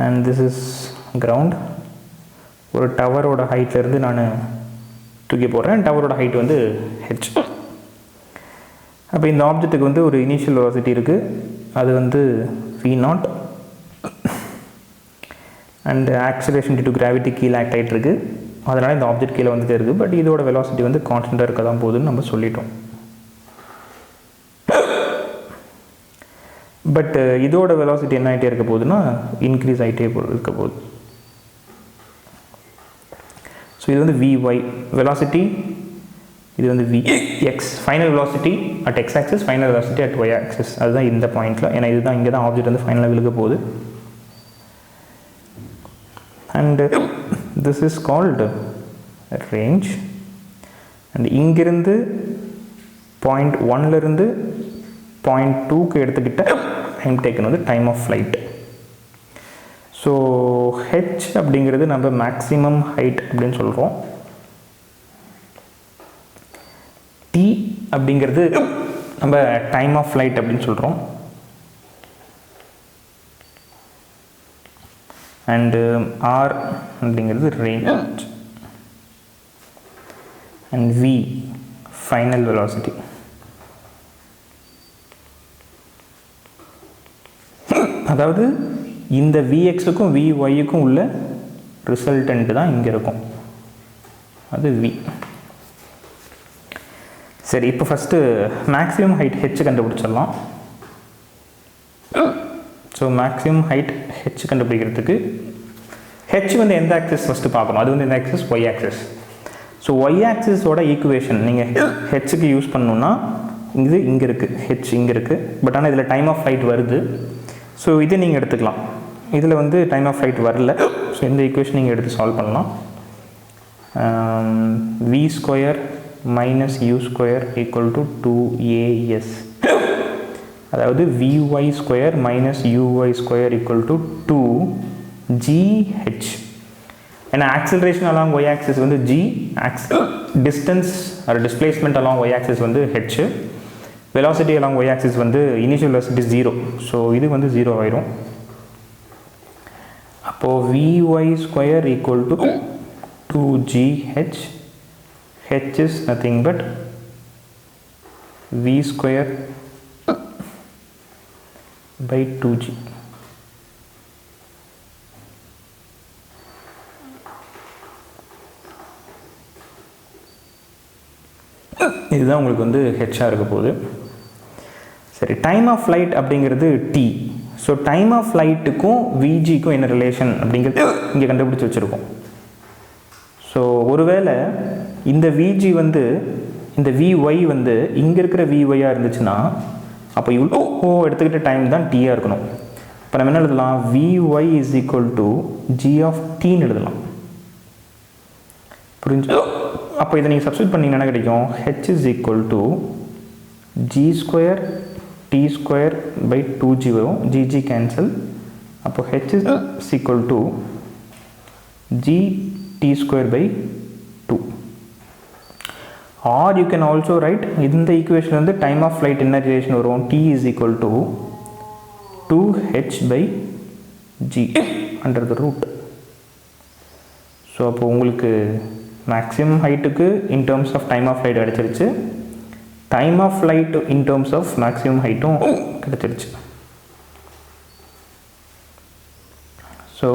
And this is ground. ஒரு டவரோட ஹைட்லேருந்து நான் தூக்கி போடுறேன். டவரோட ஹைட் வந்து h. அப்போ இந்த ஆப்ஜெக்ட்டுக்கு வந்து ஒரு இனிஷியல் வெலாசிட்டி இருக்குது, அது வந்து v0. And acceleration due to gravity கீழே ஆக்ட் ஆகிட்டு இருக்குது, அதனால் இந்த ஆப்ஜெக்ட் கீழே வந்துகிட்டே இருக்குது. பட் இதோட வெலாசிட்டி வந்து கான்ஸ்டண்ட்டாக இருக்க தான் போகுதுன்னு நம்ம சொல்லிட்டோம். பட் இதோட வெலாசிட்டி என்ன ஆகிட்டே இருக்க போகுதுன்னா, இன்க்ரீஸ் ஆகிட்டே இருக்க போகுது. ஸோ இது வந்து vy வெலாசிட்டி, இது வந்து vx final velocity at x axis, final velocity at y axis. அதுதான் இந்த பாயிண்டில். ஏன்னா இதுதான் இங்கே தான் ஆப்ஜெக்ட் வந்து ஃபைனலாக விழுக போகுது. and this is called range. and இங்கிருந்து பாயிண்ட் 1லேருந்து 0.2க்கு எடுத்துக்கிட்ட டைம் டேக்கன் வந்து time of flight. So H அப்படிங்கிறது நம்ம மேக்ஸிமம் ஹைட் அப்படின்னு சொல்கிறோம். டி அப்படிங்கிறது நம்ம டைம் ஆஃப் ஃப்ளைட் அப்படின்னு சொல்கிறோம். அண்டு ஆர் அப்படிங்கிறது range and V final velocity. அதாவது இந்த விஎக்ஸுக்கும் விஒய்க்கும் உள்ள ரிசல்டன்ட் தான் இங்கே இருக்கும், அது வி. சரி, இப்போ ஃபஸ்ட்டு மேக்ஸிமம் ஹைட் ஹெச் கண்டுபிடிச்சிடலாம். ஸோ மேக்ஸிமம் ஹைட் ஹெச் கண்டுபிடிக்கிறதுக்கு ஹெச் வந்து எந்த ஆக்சிஸ் ஃபஸ்ட்டு பார்க்கணும், அது வந்து எந்த axis, y axis. So y ஆக்சிஸோட ஈக்குவேஷன் நீங்கள் ஹெச்சுக்கு யூஸ் பண்ணணுன்னா இது இங்கே இருக்குது, ஹெச் இங்கே இருக்குது. பட் ஆனால் இதில் டைம் ஆஃப் ஃப்ளைட் வருது. ஸோ இதை நீங்கள் எடுத்துக்கலாம். இதில் வந்து டைம் ஆஃப் ஃப்ளைட் வரல. ஸோ இந்த ஈக்குவேஷன் நீங்கள் எடுத்து சால்வ் பண்ணலாம். V square minus U square equal to 2as. அதாவது vy square minus uy square equal to 2gh. ஏன்னா ஆக்சிலரேஷன் அலாங் ஒய் ஆக்சிஸ் வந்து g, distance or displacement along Y axis வந்து h, velocity along Y axis வந்து initial velocity 0. So இது வந்து 0 ஆயிரும். அப்போது vy square equal to 2gh. h is nothing but v square by 2g. இதுதான் உங்களுக்கு வந்து ஹெச்ஆ இருக்க போகுது. சரி, டைம் ஆஃப் ஃப்ளைட் அப்படிங்கிறது டி. ஸோ டைம் ஆஃப் ஃப்ளைட்டுக்கும் விஜிக்கும் என்ன ரிலேஷன் அப்படிங்கிறது இங்கே கண்டுபிடிச்சி வச்சுருக்கோம். ஸோ ஒருவேளை இந்த விஜி வந்து இந்த விஒய் வந்து இங்கே இருக்கிற விஒய்யாக இருந்துச்சுன்னா அப்போ இவ்வளோ எடுத்துக்கிட்ட டைம் தான் டீயாக இருக்கணும். இப்போ நம்ம என்ன எழுதலாம், VY is equal to G of டீன்னு எழுதலாம். புரிஞ்சு? அப்போ இதை நீங்கள் சப்ஸ்டியூட் பண்ணிங்கன்னா என்ன கிடைக்கும், h is equal to g square t square by 2g வரும். G g cancel. அப்போ h is equal to g t square by 2. Or you can also write, இந்த ஈக்குவேஷன் வந்து டைம் ஆஃப் ஃப்ளைட் என்ன ரிலேஷன் வரும், t is equal to 2h by g under the root. So அப்போ உங்களுக்கு maximum ஹைட்டுக்கு in terms of time of flight கிடச்சிருச்சு, time of flight in terms of maximum ஹைட்டும் கிடச்சிருச்சு. So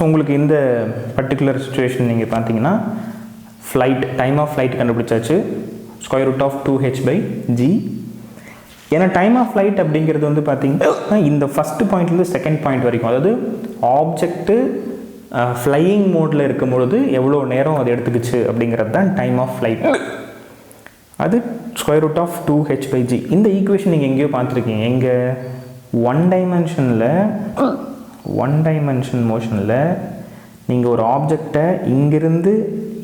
உங்களுக்கு இந்த பர்டிகுலர் சுச்சுவேஷன் நீங்கள் பார்த்தீங்கன்னா ஃப்ளைட் டைம் ஆஃப் ஃப்ளைட் கண்டுபிடிச்சாச்சு, square root of 2h by G. ஏன்னா டைம் ஆஃப் ஃப்ளைட் அப்படிங்கிறது வந்து பார்த்தீங்கன்னா இந்த ஃபஸ்ட்டு பாயிண்ட்லேருந்து செகண்ட் பாயிண்ட் வரைக்கும், அதாவது ஆப்ஜெக்ட்டு ஃப்ளையிங் மோடில் இருக்கும்பொழுது எவ்வளோ நேரம் அது எடுத்துக்கிச்சு அப்படிங்கிறது தான் டைம் ஆஃப் ஃப்ளைட். அது square root of 2h by G. இந்த ஈக்குவேஷன் நீங்கள் எங்கேயோ பார்த்துருக்கீங்க, எங்கே ஒன் டைமென்ஷன் மோஷனில் நீங்கள் ஒரு ஆப்ஜெக்டை இங்கிருந்து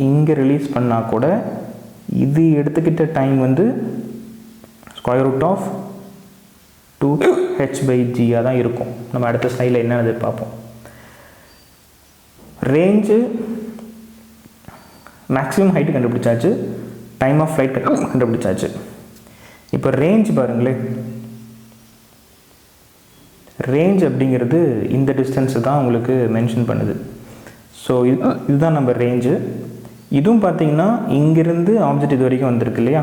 இங்கே ரிலீஸ் பண்ணால் கூட இது எடுத்துக்கிட்ட டைம் வந்து square root of 2h by ஜியாக தான் இருக்கும். நம்ம அடுத்த ஸ்லைடில் என்னது பார்ப்போம். ரேஞ்சு மேக்ஸிமம் ஹைட்டு கண்டுபிடிச்சாச்சு, டைம் ஆஃப் ஃப்ளைட் கண்டுபிடிச்சாச்சு. இப்போ ரேஞ்ச் பாருங்களேன், ரேஞ்ச் அப்படிங்கிறது இந்த டிஸ்டன்ஸு தான் உங்களுக்கு மென்ஷன் பண்ணுது. ஸோ இதுதான் நம்ம ரேஞ்சு. இதுவும் பார்த்தீங்கன்னா இங்கிருந்து ஆப்ஜெக்ட் இது வரைக்கும் வந்திருக்கு இல்லையா.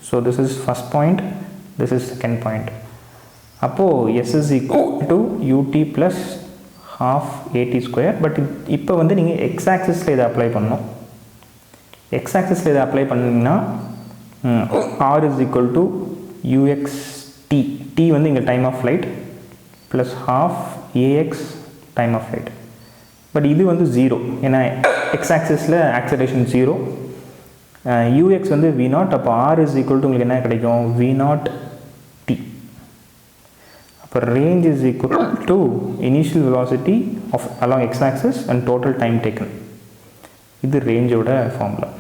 So this is first point, this is second point. அப்போது s is equal to u t plus half at square. But இப்போ வந்து நீங்கள் எக்ஸ் ஆக்சிஸில் இதை அப்ளை பண்ணணும். எக்ஸ் ஆக்சிஸில் இதை அப்ளை பண்ணிங்கன்னா R is equal to UX T. T வந்து இங்கே time of flight plus half ax time of flight. But இது வந்து 0, ஏன்னா எக்ஸ் ஆக்சிஸில் ஆக்சலரேஷன் 0, யூஎக்ஸ் வந்து v0. அப்போ ஆர் இஸ் ஈக்குவல் டு உங்களுக்கு என்ன கிடைக்கும், v0 t. அப்போ range is equal to initial velocity of along X axis and total time taken. இது ரேஞ்சோட ஃபார்முலா.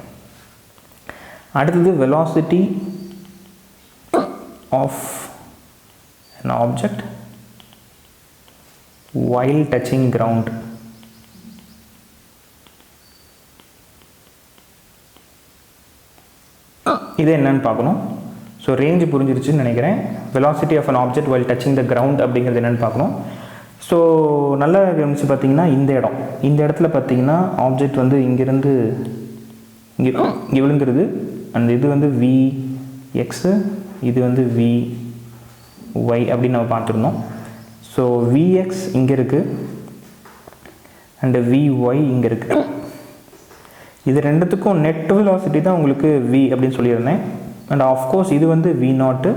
அடுத்தது velocity of an object while touching ground. இது என்னன்னு பார்க்கணும். ஸோ ரேஞ்சு புரிஞ்சிருச்சுன்னு நினைக்கிறேன். velocity of an object while touching the ground அப்படிங்கிறது என்னென்னு பார்க்கணும். ஸோ நல்லா கவனிச்சு பார்த்தீங்கன்னா இந்த இடத்துல பார்த்தீங்கன்னா ஆப்ஜெக்ட் வந்து இங்கேருந்து இங்கே விழுந்துருது. அந்த இது வந்து Vx, இது வந்து Vy அப்படின்னு நம்ம பார்த்துருந்தோம். ஸோ Vx இங்கே இருக்குது அண்டு Vy இங்கே இருக்குது. இது ரெண்டுத்துக்கும் நெட் வெலாசிட்டி தான் உங்களுக்கு V அப்படின்னு சொல்லியிருந்தேன். அண்ட் ஆஃப்கோர்ஸ் இது வந்து V0,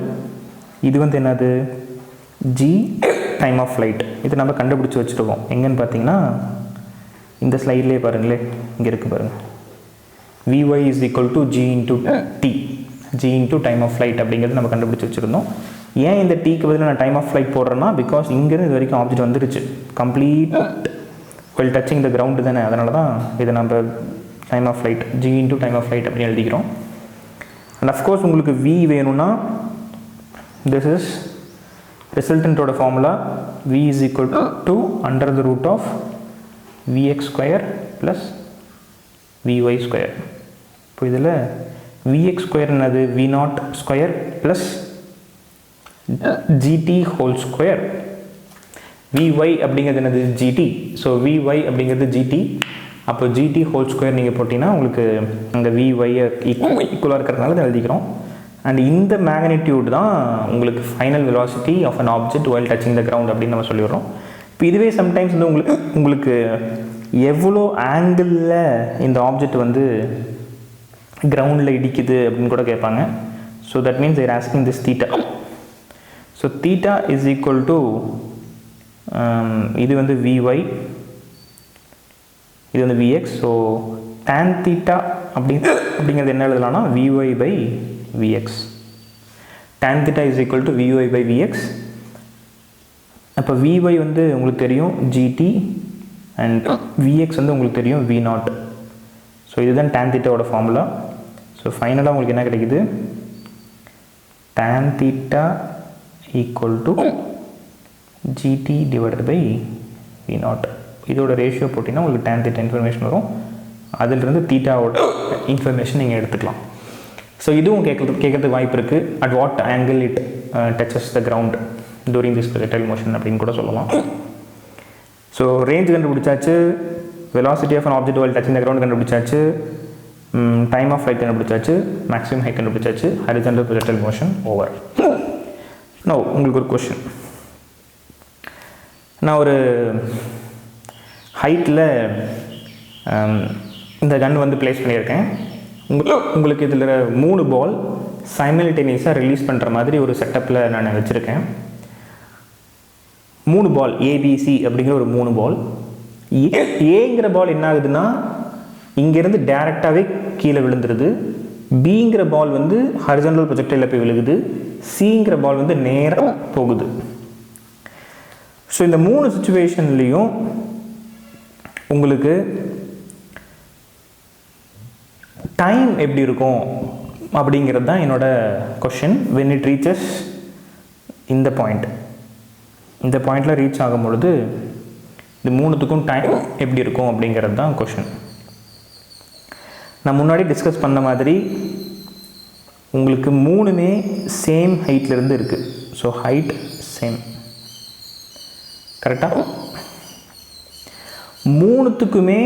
இது வந்து என்னது G டைம் ஆஃப் ஃப்ளைட். இது நம்ம கண்டுபிடிச்சி வச்சுருக்கோம். எங்கன்னு பார்த்தீங்கன்னா இந்த ஸ்லைட்லேயே பாருங்களேன், இங்கே இருக்குது பாருங்கள். Vy is equal to G into T, G into time of flight அப்படிங்கிறது நம்ம கண்டுபிடிச்சி வச்சுருந்தோம். ஏன் இந்த டீக்கு பதில் நான் டைம் ஆஃப் ஃப்ளைட் போடுறேன்னா, பிகாஸ் இங்கேருந்து இது வரைக்கும் ஆப்ஜெக்ட் வந்துருச்சு complete well touching the ground தானே. அதனால தான் இதை நம்ம time of flight G into time of flight அப்படின்னு எழுதிக்கிறோம். அண்ட் அஃப்கோர்ஸ் உங்களுக்கு V வேணும்னா திஸ் இஸ் ரிசல்டன்ட்டோட formula V is equal to under the root of Vx square plus Vy square. இப்போ இதில் Vx square என்னது V0 square plus GT whole square. Vy அப்படிங்கிறது என்னது GT. ஸோ Vy அப்படிங்கிறது GT. அப்போ GT ஹோல் ஸ்கொயர் நீங்கள் போட்டிங்கன்னா உங்களுக்கு அங்கே Vy ஈக்குவலாக இருக்கிறதுனால தான் எழுதிக்கிறோம். அண்ட் இந்த மேக்னிடியூட் தான் உங்களுக்கு final velocity of an object while touching the ground அப்படின்னு நம்ம சொல்லிடுறோம். இப்போ இதுவே சம்டைம்ஸ் வந்து உங்களுக்கு எவ்வளோ ஆங்கிளில் இந்த ஆப்ஜெக்ட் வந்து கிரவுண்டில் இடிக்குது அப்படின்னு கூட கேட்பாங்க. So that means they're asking this theta. So theta is equal to இது வந்து Vy, இது வந்து Vx. ஸோ tan theta அப்படிங்கிறது என்ன எழுதலாம்னா Vy by Vx. tan theta is equal to Vy by Vx. அப்போ Vy வந்து உங்களுக்கு தெரியும் GT அண்ட் Vx வந்து உங்களுக்கு தெரியும் V0. ஸோ இதுதான் tan thetaவோட ஃபார்முலா. ஸோ ஃபைனலாக உங்களுக்கு என்ன கிடைக்குது, tan theta equal to GT divided by V0. இதோட ரேஷியோ போட்டிங்கன்னா உங்களுக்கு tan theta இன்ஃபர்மேஷன் வரும். அதிலிருந்து தீட்டாவோட இன்ஃபர்மேஷன் நீங்கள் எடுத்துக்கலாம். ஸோ இதுவும் கேட்கறதுக்கு வாய்ப்பு இருக்குது. At what angle it touches the ground during this projectile motion அப்படின்னு கூட சொல்லலாம். ஸோ ரேஞ்ச் கண்டுபிடிச்சாச்சு, velocity of an object while touching the ground கண்டுபிடிச்சாச்சு, டைம் ஆஃப் ஃப்ளைட் கண்டுபிடிச்சாச்சு, மேக்ஸிமம் ஹைட் கண்டுபிடிச்சாச்சு, horizontal projectile motion over. No உங்களுக்கு ஒரு question. நான் ஒரு ஹைட்டில் இந்த கன் வந்து ப்ளேஸ் பண்ணியிருக்கேன். உங்களுக்கு இதில் 3 பால் சைமல்டேனியஸாக ரிலீஸ் பண்ணுற மாதிரி ஒரு செட்டப்பில் நான் வச்சுருக்கேன். 3 பால் ஏபிசி அப்படிங்கிற ஒரு 3 பால். ஏங்கிற பால் என்ன ஆகுதுன்னா இங்கேருந்து டேரெக்டாகவே கீழே விழுந்துருது. பிங்கிற பால் வந்து ஹரிசாண்டல் ப்ரொஜெக்டைலில் போய் விழுகுது. சிங்கிற பால் வந்து நேராக போகுது. ஸோ இந்த 3 சுச்சுவேஷன்லேயும் உங்களுக்கு டைம் எப்படி இருக்கும் அப்படிங்கிறது தான் என்னோட கொஷின். when it reaches இந்த பாயிண்டில் ரீச் ஆகும் பொழுது இந்த 3த்துக்கும் டைம் எப்படி இருக்கும் அப்படிங்கிறது தான் கொஷின். நான் முன்னாடி டிஸ்கஸ் பண்ண மாதிரி உங்களுக்கு 3மே சேம் ஹைட்லேருந்து இருக்குது. ஸோ ஹைட் சேம், கரெக்டாக 3த்துக்குமே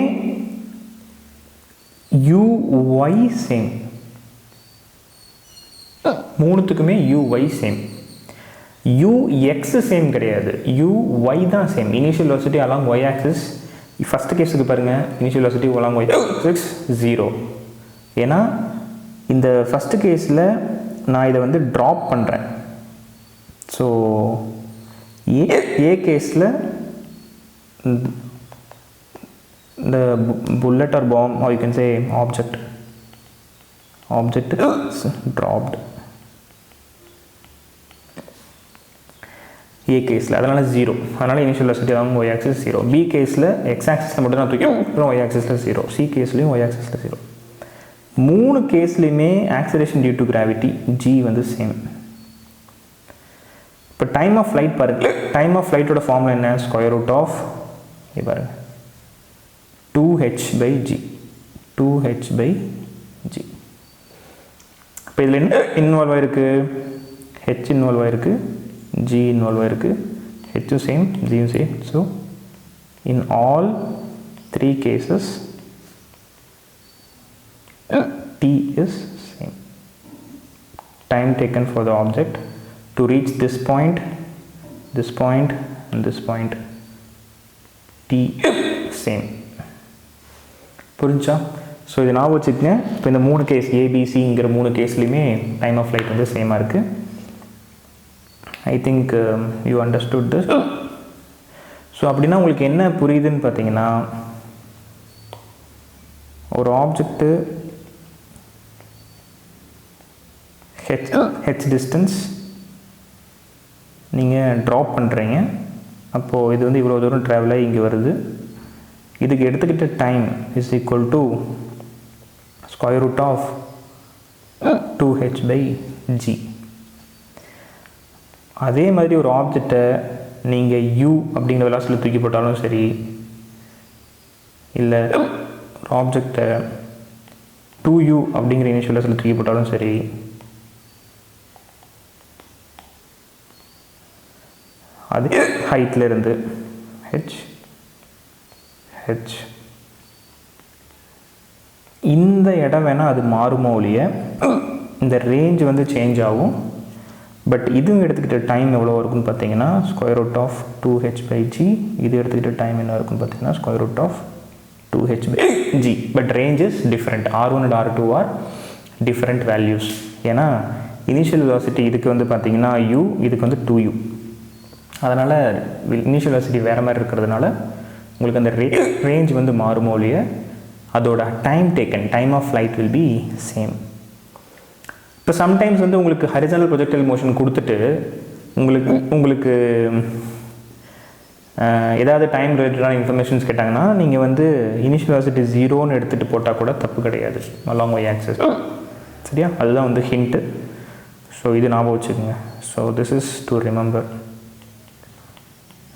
uy சேம், 3த்துக்குமே uy சேம். ux சேம் கிடையாது, uy தான் same. Initial velocity along y axis, first கேஸுக்கு பாருங்கள், initial velocity along y axis 0. ஏன்னா இந்த ஃபஸ்ட் கேஸில் நான் இதை வந்து ட்ராப் பண்ணுறேன். ஸோ ஏ கேஸில் the bullet or bomb, or you can say object is dropped A கேஸில், அதனால் 0. அதனால் initial velocity along y axis 0. B கேஸில் x ஆக்சிஸில் மட்டும் தான் தூக்கி y ஆக்சிஸில் 0. சி கேஸ்லையும் y ஆக்சிஸில் 0. மூணு கேஸ்லையுமே acceleration due to gravity g வந்து சேம். இப்போ டைம் ஆஃப் ஃப்ளைட் பாருங்க, டைம் ஆஃப் ஃப்ளைட்டோட ஃபார்முலா என்ன, ஸ்கொயர் ரூட் ஆஃப் பாருங்க 2h/g 2h/g. இப்போ இதில் என்ன இன்வால்வ் ஆயிருக்கு, h இன்வால்வ் ஆயிருக்கு, g இன்வால்வ் ஆயிருக்கு, h same g same. So in all three cases t is same. Time taken for the object to reach this point and this point, t same. புரிஞ்சா? So இது நான் வச்சுக்கங்க. இப்போ இந்த மூணு case ஏபிசிங்கிற மூணு கேஸ்லையுமே டைம் ஆஃப் ஃப்ளைட் வந்து சேமாக இருக்குது. I think you understood this. So அப்படின்னா உங்களுக்கு என்ன புரியுதுன்னு பார்த்தீங்கன்னா, ஒரு ஆப்ஜெக்ட்டு h டிஸ்டன்ஸ் நீங்கள் ட்ராப் பண்ணுறீங்க. அப்போது இது வந்து இவ்வளோ தூரம் ட்ராவல் ஆகி இங்கே வருது. இதுக்கு எடுத்துக்கிட்ட time is equal to square root of 2h/g. அதே மாதிரி ஒரு ஆப்ஜெக்டை நீங்கள் u அப்படிங்கிற வெலாசிட்டியில் தூக்கி போட்டாலும் சரி, இல்லை ஒரு ஆப்ஜெக்டை 2u அப்படிங்கிற இனிஷியல் வெலாசிட்டியில் தூக்கி போட்டாலும் சரி, அது ஹைட்டில் இருந்து h இந்த இடம் வேணால் அது மாறுமோ ஒழிய இந்த ரேஞ்ச் வந்து சேஞ்ச் ஆகும். பட் இதுவும் எடுத்துக்கிட்ட டைம் எவ்வளோ இருக்குன்னு பார்த்தீங்கன்னா ஸ்கொயர் ரூட் ஆஃப் 2h/g. இது எடுத்துக்கிட்ட டைம் என்ன இருக்குன்னு பார்த்தீங்கன்னா square root of 2h/g. But range is different. R1 and R2 are different values. ஏன்னா இனிஷியல் வெலாசிட்டி இதுக்கு வந்து பார்த்தீங்கன்னா u, இதுக்கு வந்து 2u. அதனால் இனிஷியல் வெலாசிட்டி வேறு மாதிரி இருக்கிறதுனால உங்களுக்கு அந்த ரேஞ்ச் வந்து மாறுமோ ஒழிய அதோட time taken, time of flight will be same. இப்போ சம்டைம்ஸ் வந்து உங்களுக்கு ஹரிசாண்டல் ப்ரொஜெக்டைல் மோஷன் கொடுத்துட்டு உங்களுக்கு ஏதாவது டைம் ரிலேட்டடான இன்ஃபர்மேஷன்ஸ் கேட்டாங்கன்னா நீங்கள் வந்து இனிஷியல் வெலாசிட்டி 0ன்னு எடுத்துகிட்டு போட்டால் கூட தப்பு கிடையாது, அலாங் y ஆக்சிஸ். சரியா? அதுதான் வந்து ஹிண்ட்டு. ஸோ இது ஞாபகம் வச்சுக்கோங்க. So this is to remember.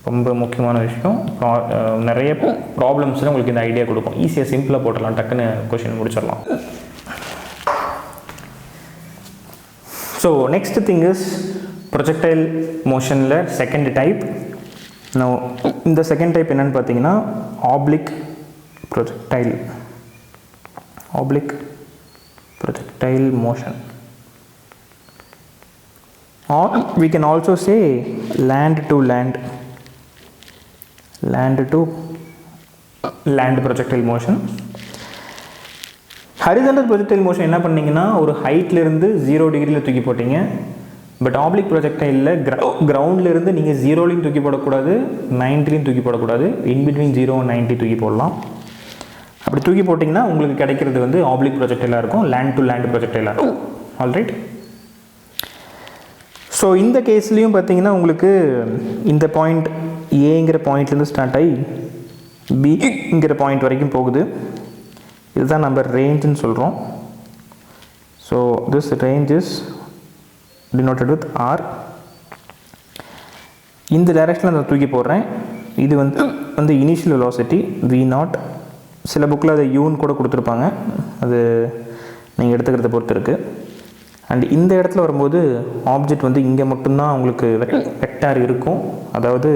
ரொம்ப முக்கியமான விஷயம். நிறைய ப்ராப்ளம்ஸில் உங்களுக்கு இந்த ஐடியா கொடுக்கும். ஈஸியாக சிம்பிளாக போட்டுடலாம், டக்குன்னு கொஷின் முடிச்சிடலாம். So next thing is projectile மோஷனில் செகண்ட் டைப். நான் இந்த செகண்ட் டைப் என்னென்னு பார்த்தீங்கன்னா oblique projectile. Oblique projectile motion, or we can also say land to land projectile motion. Horizontal projectile motion என்ன பண்ணீங்கன்னா ஒரு ஹைட்லேருந்து 0 டிகிரியில் தூக்கி போட்டீங்க. பட் ஆப்ளிக் ப்ரொஜெக்டைலில் கிரவுண்ட்லேருந்து நீங்கள் 0லையும் தூக்கி போடக்கூடாது, 90லையும் தூக்கி போடக்கூடாது, இன்பிட்வீன் 0 and 90 தூக்கி போடலாம். அப்படி தூக்கி போட்டிங்கன்னா உங்களுக்கு கிடைக்கிறது வந்து ஆப்ளிக் ப்ரொஜெக்டைலாக இருக்கும், லேண்ட் டு லேண்ட் ப்ரொஜெக்டைலாக இருக்கும். ஆல்ரைட். ஸோ இந்த கேஸ்லேயும் பார்த்தீங்கன்னா உங்களுக்கு இந்த பாயிண்ட் ஏங்கிற பாயிண்ட்லேருந்து ஸ்டார்ட் ஆகி பிங்கிற பாயிண்ட் வரைக்கும் போகுது. இதுதான் நம்ம ரேஞ்சுன்னு சொல்கிறோம். So this range is denoted with R. இந்த டைரெக்ஷனில் நான் தூக்கி போடுறேன். இது வந்து இனிஷியல் வெலாசிட்டி V0. சில புக்கில் அதை யூன்னு கூட கொடுத்துருப்பாங்க, அது நீங்கள் எடுத்துக்கிறத பொறுத்து இருக்குது. அண்ட் இந்த இடத்துல வரும்போது ஆப்ஜெக்ட் வந்து இங்கே மட்டும்தான் உங்களுக்கு வெக்டார் இருக்கும். அதாவது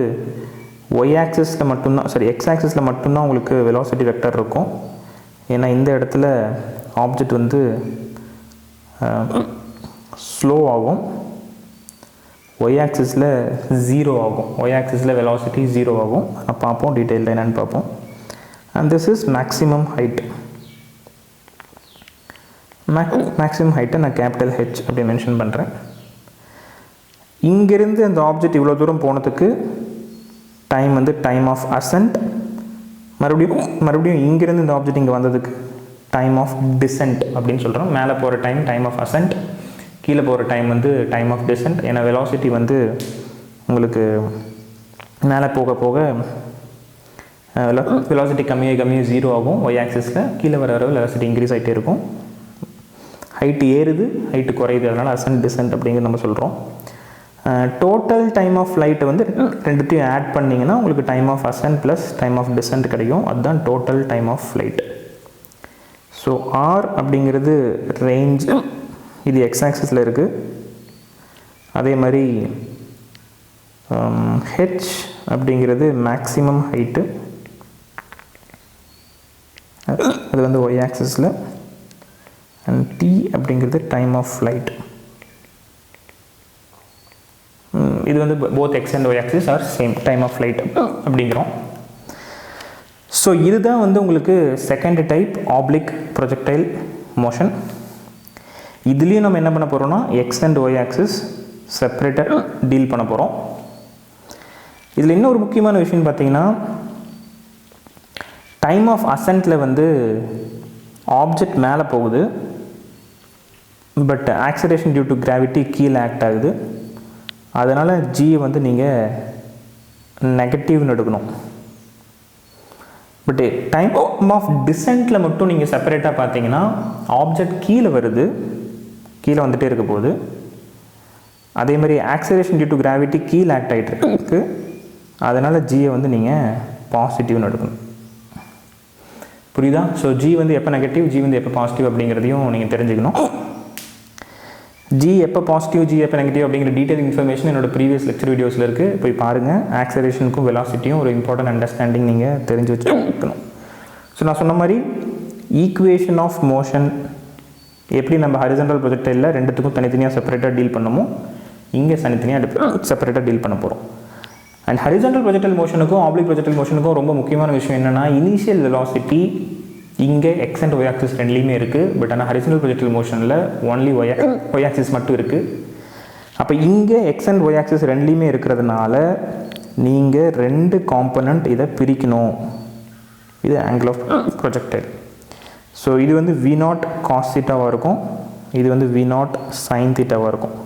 ஒய் ஆக்சிஸில் மட்டும்தான், சரி எக்ஸ் ஆக்சிஸில் மட்டும்தான் உங்களுக்கு வெலாசிட்டி வெக்டார் இருக்கும். ஏன்னா இந்த இடத்துல ஆப்ஜெக்ட் வந்து ஸ்லோ ஆகும், ஒய் ஆக்சிஸில் 0 ஆகும். ஒய் ஆக்சிஸில் வெலாசிட்டி 0 ஆகும். பார்ப்போம் டீட்டெயிலில் என்னென்னு பார்ப்போம். And this is maximum height. Maximum ஹைட்டை நான் கேபிட்டல் ஹெச் அப்படி மென்ஷன் பண்ணுறேன். இங்கேருந்து அந்த ஆப்ஜெக்ட் இவ்வளோ தூரம் போனதுக்கு டைம் வந்து டைம் ஆஃப் அசென்ட். மறுபடியும் இங்கேருந்து இந்த ஆப்ஜெக்ட் இங்கே வந்ததுக்கு டைம் ஆஃப் டிசென்ட் அப்படின்னு சொல்கிறோம். மேலே போகிற டைம் ஆஃப் அசென்ட், கீழே போகிற டைம் வந்து டைம் ஆஃப் டிசென்ட். ஏன்னா வெலாசிட்டி வந்து உங்களுக்கு மேலே போக போக வெலாசிட்டி கம்மியாக 0 ஆகும் ஒய் ஆக்சிஸில், கீழே வர வெலாசிட்டி இன்க்ரீஸ் ஆகிட்டே இருக்கும். ஹைட்டு ஏறுது, ஹைட்டு குறையுது, அதனால் அசன்ட் டிசன்ட் அப்படிங்கிறது நம்ம சொல்கிறோம். டோட்டல் டைம் ஆஃப் ஃப்ளைட்டை வந்து ரெண்டுத்தையும் ஆட் பண்ணிங்கன்னா உங்களுக்கு time of ascent plus time of descent கிடைக்கும். அதுதான் total time of flight. So R அப்படிங்கிறது ரேஞ்ச், இது எக்ஸ் ஆக்சிஸில் இருக்குது. அதே மாதிரி ஹெச் அப்படிங்கிறது மேக்ஸிமம் ஹைட்டு, அது வந்து ஒய் ஆக்சிஸில். அண்ட் டி அப்படிங்கிறது டைம் ஆஃப் ஃப்ளைட். இது வந்து both X and Y axis are same time of flight அப்படிங்கிறோம். ஸோ இதுதான் வந்து உங்களுக்கு second type oblique projectile motion. இதுலேயும் நம்ம என்ன பண்ண போகிறோம்னா எக்ஸ் அண்ட் ஒய் ஆக்சிஸ் செப்பரேட்டாக டீல் பண்ண போகிறோம். இதில் இன்னொரு முக்கியமான விஷயம் பார்த்தீங்கன்னா, டைம் ஆஃப் அசன்ட்டில் வந்து ஆப்ஜெக்ட் மேலே போகுது, but acceleration due to gravity கீழே ஆக்ட் ஆகுது. அதனால் ஜியை வந்து நீங்கள் நெகட்டிவ்னு எடுக்கணும். பட் டைம் ஆஃப் டிசென்ட்டில் மட்டும் நீங்கள் செப்பரேட்டாக பார்த்தீங்கன்னா ஆப்ஜெக்ட் கீழே வருது, கீழே வந்துகிட்டே இருக்க போகுது. அதே மாதிரி ஆக்சலேரேஷன் டியூ டு கிராவிட்டி கீழே ஆக்ட் ஆகிட்டு இருக்கு. அதனால் ஜியை வந்து நீங்கள் பாசிட்டிவ்னு எடுக்கணும். புரியுதா? ஸோ ஜி வந்து எப்போ நெகட்டிவ், ஜி வந்து எப்போ பாசிட்டிவ் அப்படிங்கிறதையும் நீங்கள் தெரிஞ்சுக்கணும். ஜி எப்போ பாசிட்டிவ், ஜி எப்போ நெகட்டிவ் அப்படிங்கிற டீட்டெயில் இன்ஃபர்மேஷன் என்னோட ப்ரீவியஸ் லெக்சர் வீடியோஸில் இருக்குது, போய் பாருங்கள். ஆக்சலேரேஷனுக்கும் வெலாசிட்டியும் ஒரு இம்பார்ட்டன்ட் அண்டர்ஸ்டாண்டிங் நீங்கள் தெரிஞ்சு வச்சுக்கணும். ஸோ நான் சொன்ன மாதிரி ஈக்குவேஷன் ஆஃப் மோஷன் எப்படி நம்ம ஹரிசாண்டல் ப்ரொஜெக்டைலில் ரெண்டுத்துக்கும் தனித்தனியாக செப்பரேட்டாக டீல் பண்ணமோ, இங்கே தனித்தனியாக செப்பரேட்டாக டீல் பண்ண போகிறோம். அண்ட் ஹரிசாண்டல் ப்ரொஜெக்டைல் மோஷனுக்கும் ஆப்ளிக் ப்ரொஜெக்டைல் மோஷனுக்கும் ரொம்ப முக்கியமான விஷயம் என்னென்னா, இனிஷியல் வெலாசிட்டி இங்கே எக்ஸ் அண்ட் ஒய் ஆக்சிஸ் ரெண்டுலேயுமே இருக்குது. பட் ஆனால் ஹரிசாண்டல் ப்ரொஜெக்டைல் மோஷனில் ஒன்லி ஒய் ஆக்சிஸ் மட்டும் இருக்குது. அப்போ இங்கே எக்ஸ் அண்ட் ஒய் ஆக்சிஸ் ரெண்டுலேயுமே இருக்கிறதுனால நீங்கள் ரெண்டு காம்பனண்ட் இதை பிரிக்கணும். இது ஆங்கிள் ஆஃப் ப்ரொஜெக்டைல். ஸோ இது வந்து V0 cos தீட்டாவாக இருக்கும், இது வந்து V0 sin தீட்டாவாக இருக்கும்.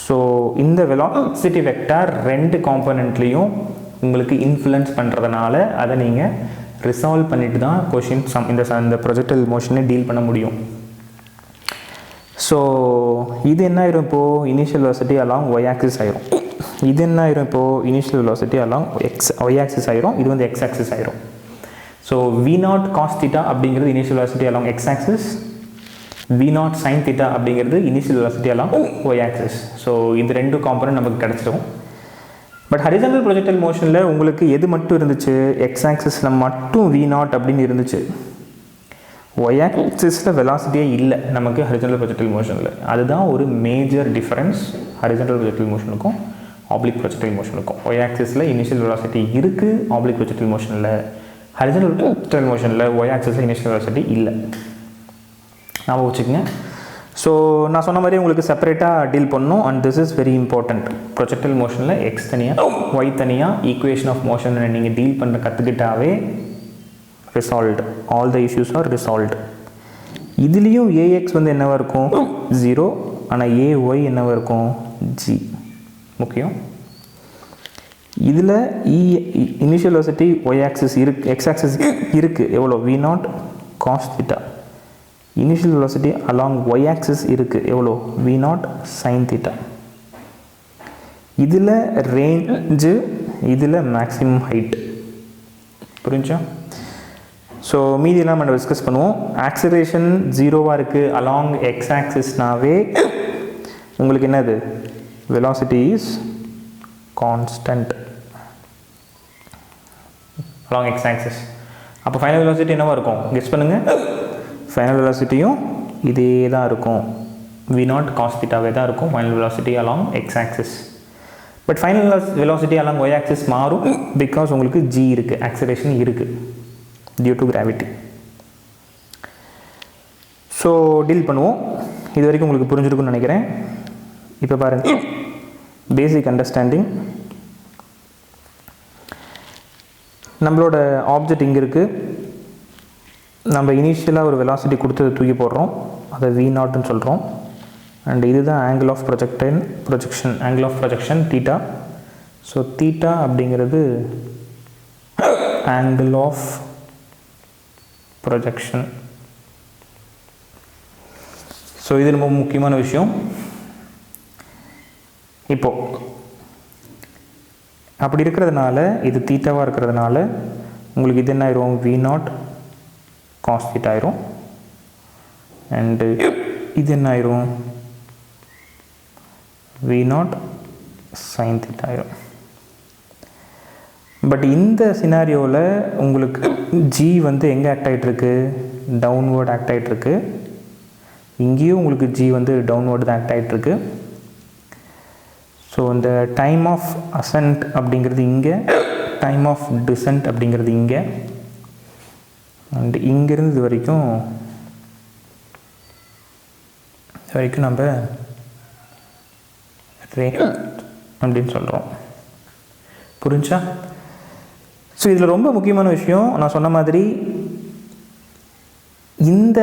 ஸோ இந்த வெலாசிட்டி வெக்டார் ரெண்டு காம்பனண்ட்லேயும் உங்களுக்கு இன்ஃப்ளூயன்ஸ் பண்ணுறதுனால அதை நீங்கள் ரிசால்வ் பண்ணிட்டு தான் கொஷின் இந்த ப்ரொஜெக்டைல் மோஷனை டீல் பண்ண முடியும். ஸோ இது என்ன ஆயிரும் இப்போது, initial velocity along Y axis ஆயிரும். இது என்ன ஆயிரும் இப்போது, initial velocity along Y axis ஆயிரும், இது வந்து எக்ஸ் ஆக்சிஸ் ஆயிரும். ஸோ V0 cos தீட்டா அப்படிங்கிறது initial velocity along X axis, V0 sin theta அப்படிங்கிறது initial velocity along Y axis. So இது ரெண்டு காம்பனண்ட் நமக்கு கிடச்சிடும். பட் ஹரிசாண்டல் ப்ரொஜெக்டைல் மோஷனில் உங்களுக்கு எது மட்டும் இருந்துச்சு, எக்ஸ் ஆக்சிஸில் மட்டும் V0 அப்படின்னு இருந்துச்சு. ஒய் ஆக்சிஸில் வெலாசிட்டியே இல்லை நமக்கு ஹரிசாண்டல் ப்ரொஜெக்டைல் மோஷனில். அதுதான் ஒரு மேஜர் டிஃபரன்ஸ் ஹரிசாண்டல் ப்ரொஜெக்டைல் மோஷனுக்கும் ஆப்ளிக் ப்ரொஜெக்டைல் மோஷனுக்கும். ஒய் ஆக்சிஸில் இனிஷியல் வெலாசிட்டி இருக்குது, ஆப்ளிக் ப்ரொஜெக்டைல் மோஷனில். ஹரிசாண்டல் ப்ரொஜெக்டைல் மோஷனில் ஒய் ஆக்சிஸில் இனிஷியல் வெலாசிட்டி இல்லை. ஞாபகம் வச்சுக்கோங்க. ஸோ நான் சொன்ன மாதிரி உங்களுக்கு செப்பரேட்டாக டீல் பண்ணணும். And this is very important. Projectile மோஷனில் எக்ஸ் தனியாக ஒய் தனியாக ஈக்குவேஷன் ஆஃப் மோஷனை நீங்கள் டீல் பண்ண கற்றுக்கிட்டாவே resolved, all the issues are resolved. இதுலேயும் ஏஎக்ஸ் வந்து என்னவாக இருக்கும், 0. ஆனால் ஏஒய் என்னவாக இருக்கும், ஜி. முக்கியம். இதில் இனிஷியல் வெலாசிட்டி ஒய் ஆக்சிஸ் இருக்குது, எக்ஸ் ஆக்சிஸ் இருக்குது. எவ்வளோ, V0 cos theta. Initial velocity along Y axis இருக்குது. எவ்வளோ, V0 sin தீட்டா. இதில் ரேஞ்சு, இதில் மேக்ஸிமம் ஹைட். புரிஞ்சா? ஸோ மீதியெல்லாம் நம்ம டிஸ்கஸ் பண்ணுவோம். ஆக்சிலரேஷன் 0வாக இருக்குது அலாங் எக்ஸ் ஆக்சிஸ்னாவே உங்களுக்கு என்னது, velocity is constant along X axis. அப்போ ஃபைனல் வெலாசிட்டி என்னவாக இருக்கும், கெஸ் பண்ணுங்கள். ஃபைனல் வெலாசிட்டியும் இதே தான் இருக்கும், V0 cos தீட்டாவே தான் இருக்கும் final velocity along X axis. But final velocity along Y axis மாறும், பிகாஸ் உங்களுக்கு ஜி இருக்குது, ஆக்சிலரேஷன் இருக்குது due to gravity. So deal பண்ணுவோம். இது வரைக்கும் உங்களுக்கு புரிஞ்சிருக்குன்னு நினைக்கிறேன். இப்போ பாருங்கள், பேசிக் அண்டர்ஸ்டாண்டிங். நம்மளோட ஆப்ஜெக்ட் இங்கே இருக்குது. நம்ம இனிஷியலாக ஒரு வெலாசிட்டி கொடுத்து தூக்கி போடுறோம், அதை V0ன்னு சொல்கிறோம். அண்ட் இதுதான் angle of projection, angle of projection theta. So theta அப்படிங்கிறது angle of projection. So so இது ரொம்ப முக்கியமான விஷயம். இப்போது அப்படி இருக்கிறதுனால இது தீட்டாவாக இருக்கிறதுனால உங்களுக்கு இது என்ன ஆயிரும், V0 cos θ ஆயிரும். அண்டு இது என்ன ஆயிரும், V0 sin θ ஆயிரும். பட் இந்த சினாரியோவில் உங்களுக்கு G வந்து எங்கே ஆக்ட் ஆகிட்டுருக்கு, டவுன்வேர்டு ஆக்ட் ஆகிட்டுருக்கு. இங்கேயும் உங்களுக்கு G வந்து டவுன்வேர்டு தான் ஆக்ட் ஆகிட்டுருக்கு. ஸோ இந்த டைம் ஆஃப் அசன்ட் அப்படிங்கிறது இங்கே, டைம் ஆஃப் டிசன்ட் அப்படிங்கிறது இங்கே, அண்ட் இங்கேருந்து இது வரைக்கும் நம்ம ரேட் அப்படின்னு சொல்கிறோம். புரிஞ்சா? ஸோ இதில் ரொம்ப முக்கியமான விஷயம் நான் சொன்ன மாதிரி இந்த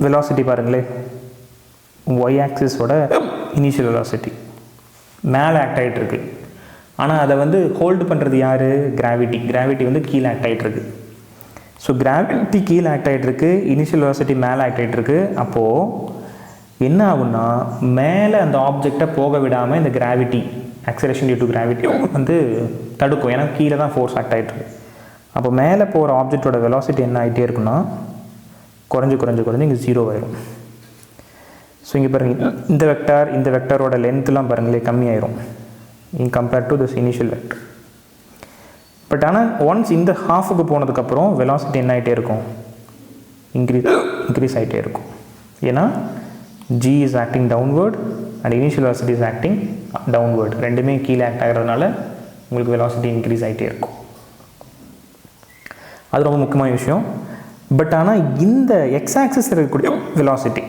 வெலாசிட்டி பாருங்களேன், ஒய் ஆக்சிஸோட இனிஷியல் வெலாசிட்டி மேலே ஆக்ட் ஆகிட்டுருக்கு. ஆனால் அதை வந்து ஹோல்டு பண்ணுறது யார், கிராவிட்டி. கிராவிட்டி வந்து கீழே ஆக்ட் ஆகிட்டுருக்கு. ஸோ கிராவிட்டி கீழே ஆக்ட் ஆகிட்டுருக்கு, இனிஷியல் வெலாசிட்டி மேலே ஆக்ட் ஆகிட்டுருக்கு. அப்போது என்ன ஆகுன்னா மேலே அந்த ஆப்ஜெக்டை போக விடாமல் இந்த gravity, acceleration due to gravity வந்து தடுக்கும். ஏன்னா கீழே தான் ஃபோர்ஸ் ஆக்ட் ஆகிட்டுருக்கு. அப்போ மேலே போகிற ஆப்ஜெக்டோட வெலாசிட்டி என்ன ஆகிட்டே இருக்குன்னா குறைஞ்சி இங்கே 0 ஆயிரும். ஸோ இங்கே பாருங்கள், இந்த வெக்டரோட லென்த்லாம் பாருங்களேன் கம்மியாயிரும் in compared to this initial vector. But ஆனால் ஒன்ஸ் இந்த ஹாஃபுக்கு போனதுக்கப்புறம் வெலாசிட்டி என்ன ஆகிட்டே இருக்கும், இன்க்ரீஸ் ஆகிட்டே இருக்கும். ஏன்னா G is acting downward and initial velocity is acting downward. ரெண்டுமே கீழே ஆக்ட் ஆகிறதுனால உங்களுக்கு வெலாசிட்டி இன்க்ரீஸ் ஆகிட்டே இருக்கும். அது ரொம்ப முக்கியமான விஷயம். பட் ஆனால் இந்த எக்ஸ் ஆக்சிஸ் இருக்கக்கூடிய வெலாசிட்டி,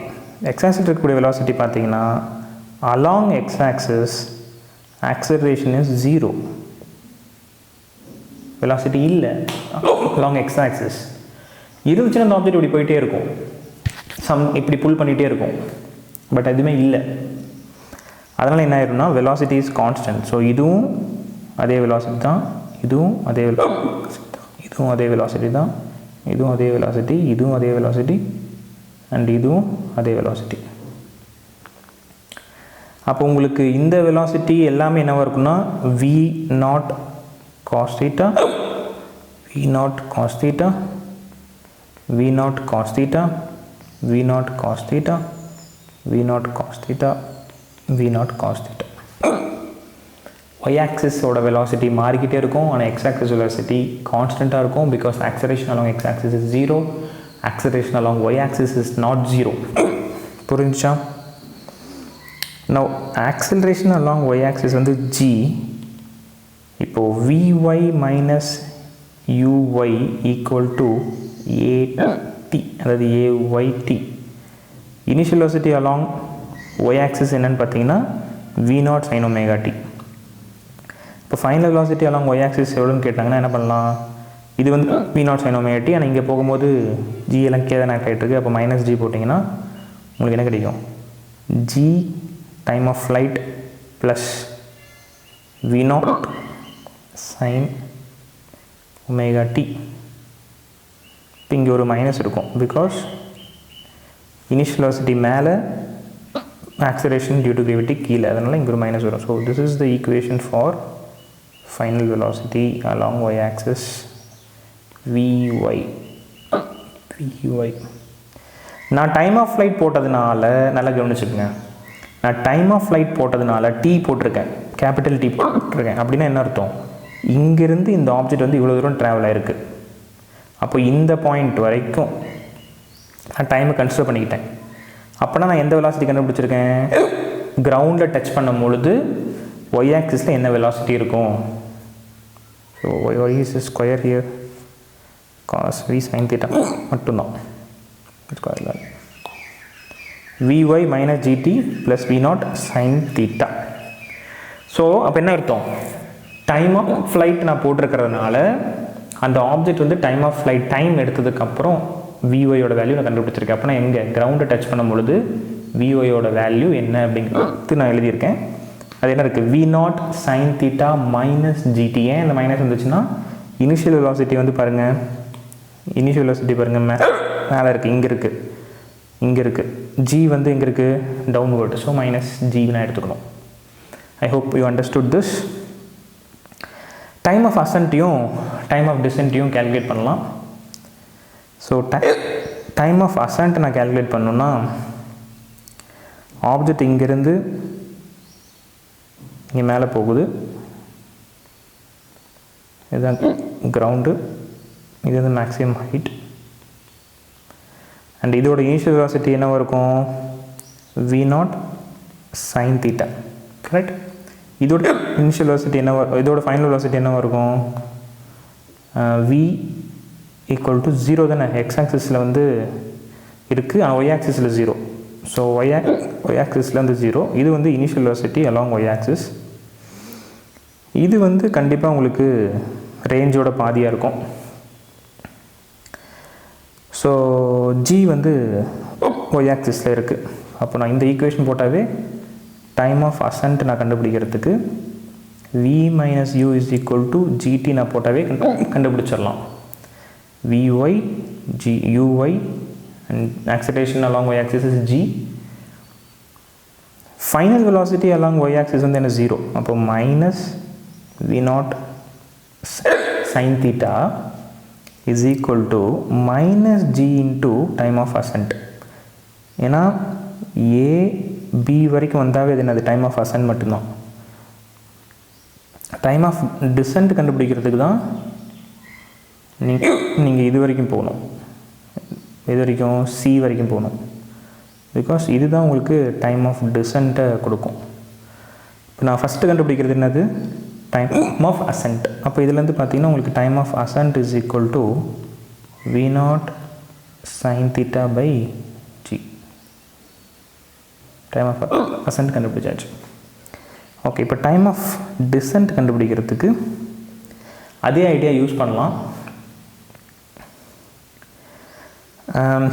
வெலாசிட்டி பார்த்தீங்கன்னா along X axis acceleration is 0. Velocity இல்லை அலாங் எக்ஸ் ஆக்சிஸ். இருந்துச்சுன்னா அந்த ஆப்ஜெக்ட் இப்படி போயிட்டே இருக்கும், இப்படி புல் பண்ணிகிட்டே இருக்கும். பட் எதுவுமே இல்லை. அதனால் என்ன ஆயிரும்னா வெலாசிட்டி இஸ் கான்ஸ்டன்ட். ஸோ இதுவும் அதே வெலாசிட்டி தான், இதுவும் அதே வெலாசிட்டி தான், இதுவும் அதே வெலாசிட்டி தான், இதுவும் அதே வெலாசிட்டி, இதுவும் அதே வெலாசிட்டி, அண்ட் இதுவும் அதே வெலாசிட்டி. அப்போ உங்களுக்கு இந்த வெலாசிட்டி எல்லாமே என்னவாக இருக்குன்னா V0 cos θ, V0 cos θ, V0 cos θ, V0 cos θ, V0 cos θ, V0 cos θ. y ஆக்சிஸோட velocity மாறிக்கிட்டே இருக்கும், ஆனால் x ஆக்சிஸ் வெலாசிட்டி கான்ஸ்டண்ட்டாக இருக்கும். Because acceleration along x axis is 0, acceleration along y axis is not 0. புரிஞ்சா? Now acceleration along y axis வந்து g. இப்போது vy minus uy equal to at, அதாவது ayt. Initial velocity along y axis என்னன்னு பார்த்தீங்கன்னா V0 sin ωt. இப்போ final velocity along y axis எவ்வளோன்னு கேட்டாங்கன்னா என்ன பண்ணலாம், இது வந்து V0 sin ωt, ஆனால் இங்கே போகும்போது g எல்லாம் கே தான் ஆக்ட் ஆகிட்டு இருக்கு. அப்போ மைனஸ் g போட்டிங்கன்னா உங்களுக்கு என்ன கிடைக்கும், g time of flight plus V0 sin ωt. இப்போ இங்கே ஒரு மைனஸ் இருக்கும், பிகாஸ் இனிஷியல் வெலாசிட்டி மேலே, ஆக்சலேஷன் டியூ டு கிராவிட்டி கீழே, அதனால் இங்கே ஒரு மைனஸ் வரும். So this is the equation for final velocity along y axis vy. நான் டைம் ஆஃப் ஃப்ளைட் போட்டதுனால நல்லா கவனிச்சுக்கோங்க, நான் டைம் ஆஃப் ஃப்ளைட் போட்டதுனால T போட்டிருக்கேன், கேபிட்டல் T போட்டிருக்கேன். அப்படின்னா என்ன அர்த்தம், இங்கேருந்து இந்த ஆப்ஜெக்ட் வந்து இவ்வளோ தூரம் ட்ராவல் ஆகிருக்கு. அப்போ இந்த பாயிண்ட் வரைக்கும் நான் டைமை கன்சிடர் பண்ணிக்கிட்டேன். அப்போனா நான் எந்த வெலாசிட்டி கண்டுபிடிச்சிருக்கேன், கிரவுண்டில் டச் பண்ணும் பொழுது y ஆக்சிஸில் என்ன வெலாசிட்டி இருக்கும். So y is square here cos v sin θ மட்டும்தான். vy minus gt plus V0 sin θ. So அப்போ என்ன அர்த்தம், டைம் ஆஃப் ஃப்ளைட் நான் போட்டிருக்கிறதுனால அந்த ஆப்ஜெக்ட் வந்து டைம் ஆஃப் ஃப்ளைட் டைம் எடுத்ததுக்கப்புறம் விஒயோட வேல்யூ நான் கண்டுபிடிச்சிருக்கேன். அப்போ நான் எங்கே கிரவுண்டை டச் பண்ணும் பொழுது விஒயோட வேல்யூ என்ன அப்படிங்கிறது நான் எழுதியிருக்கேன். அது என்ன இருக்குது, V0 sin θ மைனஸ் ஜிடி. ஏன் இந்த மைனஸ் வந்துச்சுன்னா இனிஷியல் வெலாசிட்டி வந்து பாருங்கள், இனிஷியல் வெலாசிட்டி பாருங்கள் மேலே இருக்குது, இங்கே இருக்குது, g வந்து எங்கே இருக்குது, டவுன்வர்ட். ஸோ மைனஸ் g நான் எடுத்துக்கணும். I hope you understood this. Time of அசன்ட்டையும் டைம் ஆஃப் டிசன்ட்டையும் கேல்குலேட் பண்ணலாம். ஸோ டைம் ஆஃப் அசன்ட் நான் கேல்குலேட் பண்ணணுன்னா ஆப்ஜெக்ட் இங்கேருந்து இங்கே மேலே போகுது, இதுதான் கிரவுண்டு, இது வந்து மேக்ஸிமம் ஹைட். அண்ட் இதோட இனிஷியல் வெலாசிட்டி என்னவாக இருக்கும், v0 sin theta, கரெக்ட். இதோட இனிஷியல் வெலாசிட்டி என்னவா, இதோட ஃபைனல் வெலாசிட்டி என்னவாக இருக்கும், v ஈக்குவல் டு 0 தானே. எக்ஸ் ஆக்சிஸில் வந்து இருக்குது, ஆனால் ஒய் ஆக்சிஸில் 0. ஸோ ஒய் ஆக்சிஸில் வந்து 0. இது வந்து initial velocity along Y axis. இது வந்து கண்டிப்பாக உங்களுக்கு ரேஞ்சோட பாதியாக இருக்கும். ஸோ g வந்து ஒய் ஆக்சிஸில் இருக்குது. அப்போ நான் இந்த ஈக்குவேஷன் போட்டாவே டைம் ஆஃப் அசன்ட் நான் கண்டுபிடிக்கிறதுக்கு v minus u is equal to gt நான் போட்டாவே கண்டுபிடிச்சிடலாம். vy uy and acceleration along y axis is g. Final velocity along y axis வந்து என்ன 0. அப்போ minus v0 sin theta is equal to minus g into time of ascent. ஏன்னா a b வரைக்கும் வந்தாவே இது என்னது, டைம் ஆஃப் அசன்ட் மட்டும்தான். Time of descent கண்டுபிடிக்கிறதுக்கு தான் நீங்கள் இது வரைக்கும் போகணும், இது வரைக்கும் சி வரைக்கும் போகணும். பிகாஸ் இதுதான் உங்களுக்கு டைம் ஆஃப் டிசன்ட்டை கொடுக்கும். இப்போ நான் ஃபஸ்ட்டு கண்டுபிடிக்கிறது என்னது, டைம் ஆஃப் அசன்ட். அப்போ இதுலேருந்து பார்த்தீங்கன்னா உங்களுக்கு time of ascent is equal to v0 sin theta by g. Time of ascent கண்டுபிடிச்சாச்சு. ஓகே, இப்போ டைம் ஆஃப் டிசன்ட் கண்டுபிடிக்கிறதுக்கு அதே ஐடியா யூஸ் பண்ணலாம்.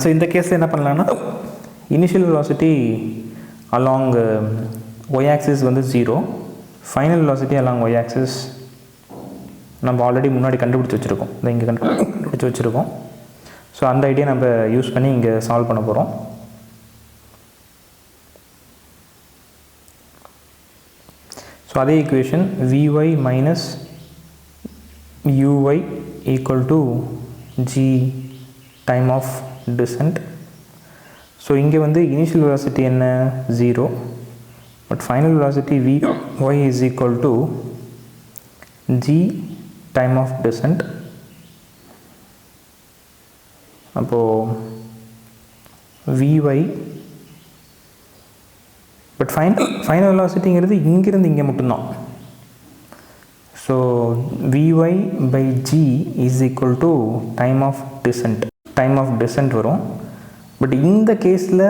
ஸோ இந்த கேஸில் என்ன பண்ணலான்னா, initial velocity along Y axis வந்து 0, final velocity along Y axis நம்ம ஆல்ரெடி முன்னாடி கண்டுபிடிச்சி வச்சுருக்கோம், இதை இங்கே கண்டுபிடிச்சி வச்சுருக்கோம். ஸோ அந்த ஐடியா நம்ம யூஸ் பண்ணி இங்கே சால்வ் பண்ண போகிறோம். ஸோ அதே equation vy minus uy equal to g time of descent. So இங்கே வந்து இனிஷியல் வெலாசிட்டி என்ன 0, but final velocity vy is equal to g time of descent. அப்போது vy பட் ஃபைனல் வெலாசிட்டிங்கிறது இங்கிருந்து இங்கே மட்டும்தான். So vy by g is equal to time of descent வரும். பட் இந்த கேஸில்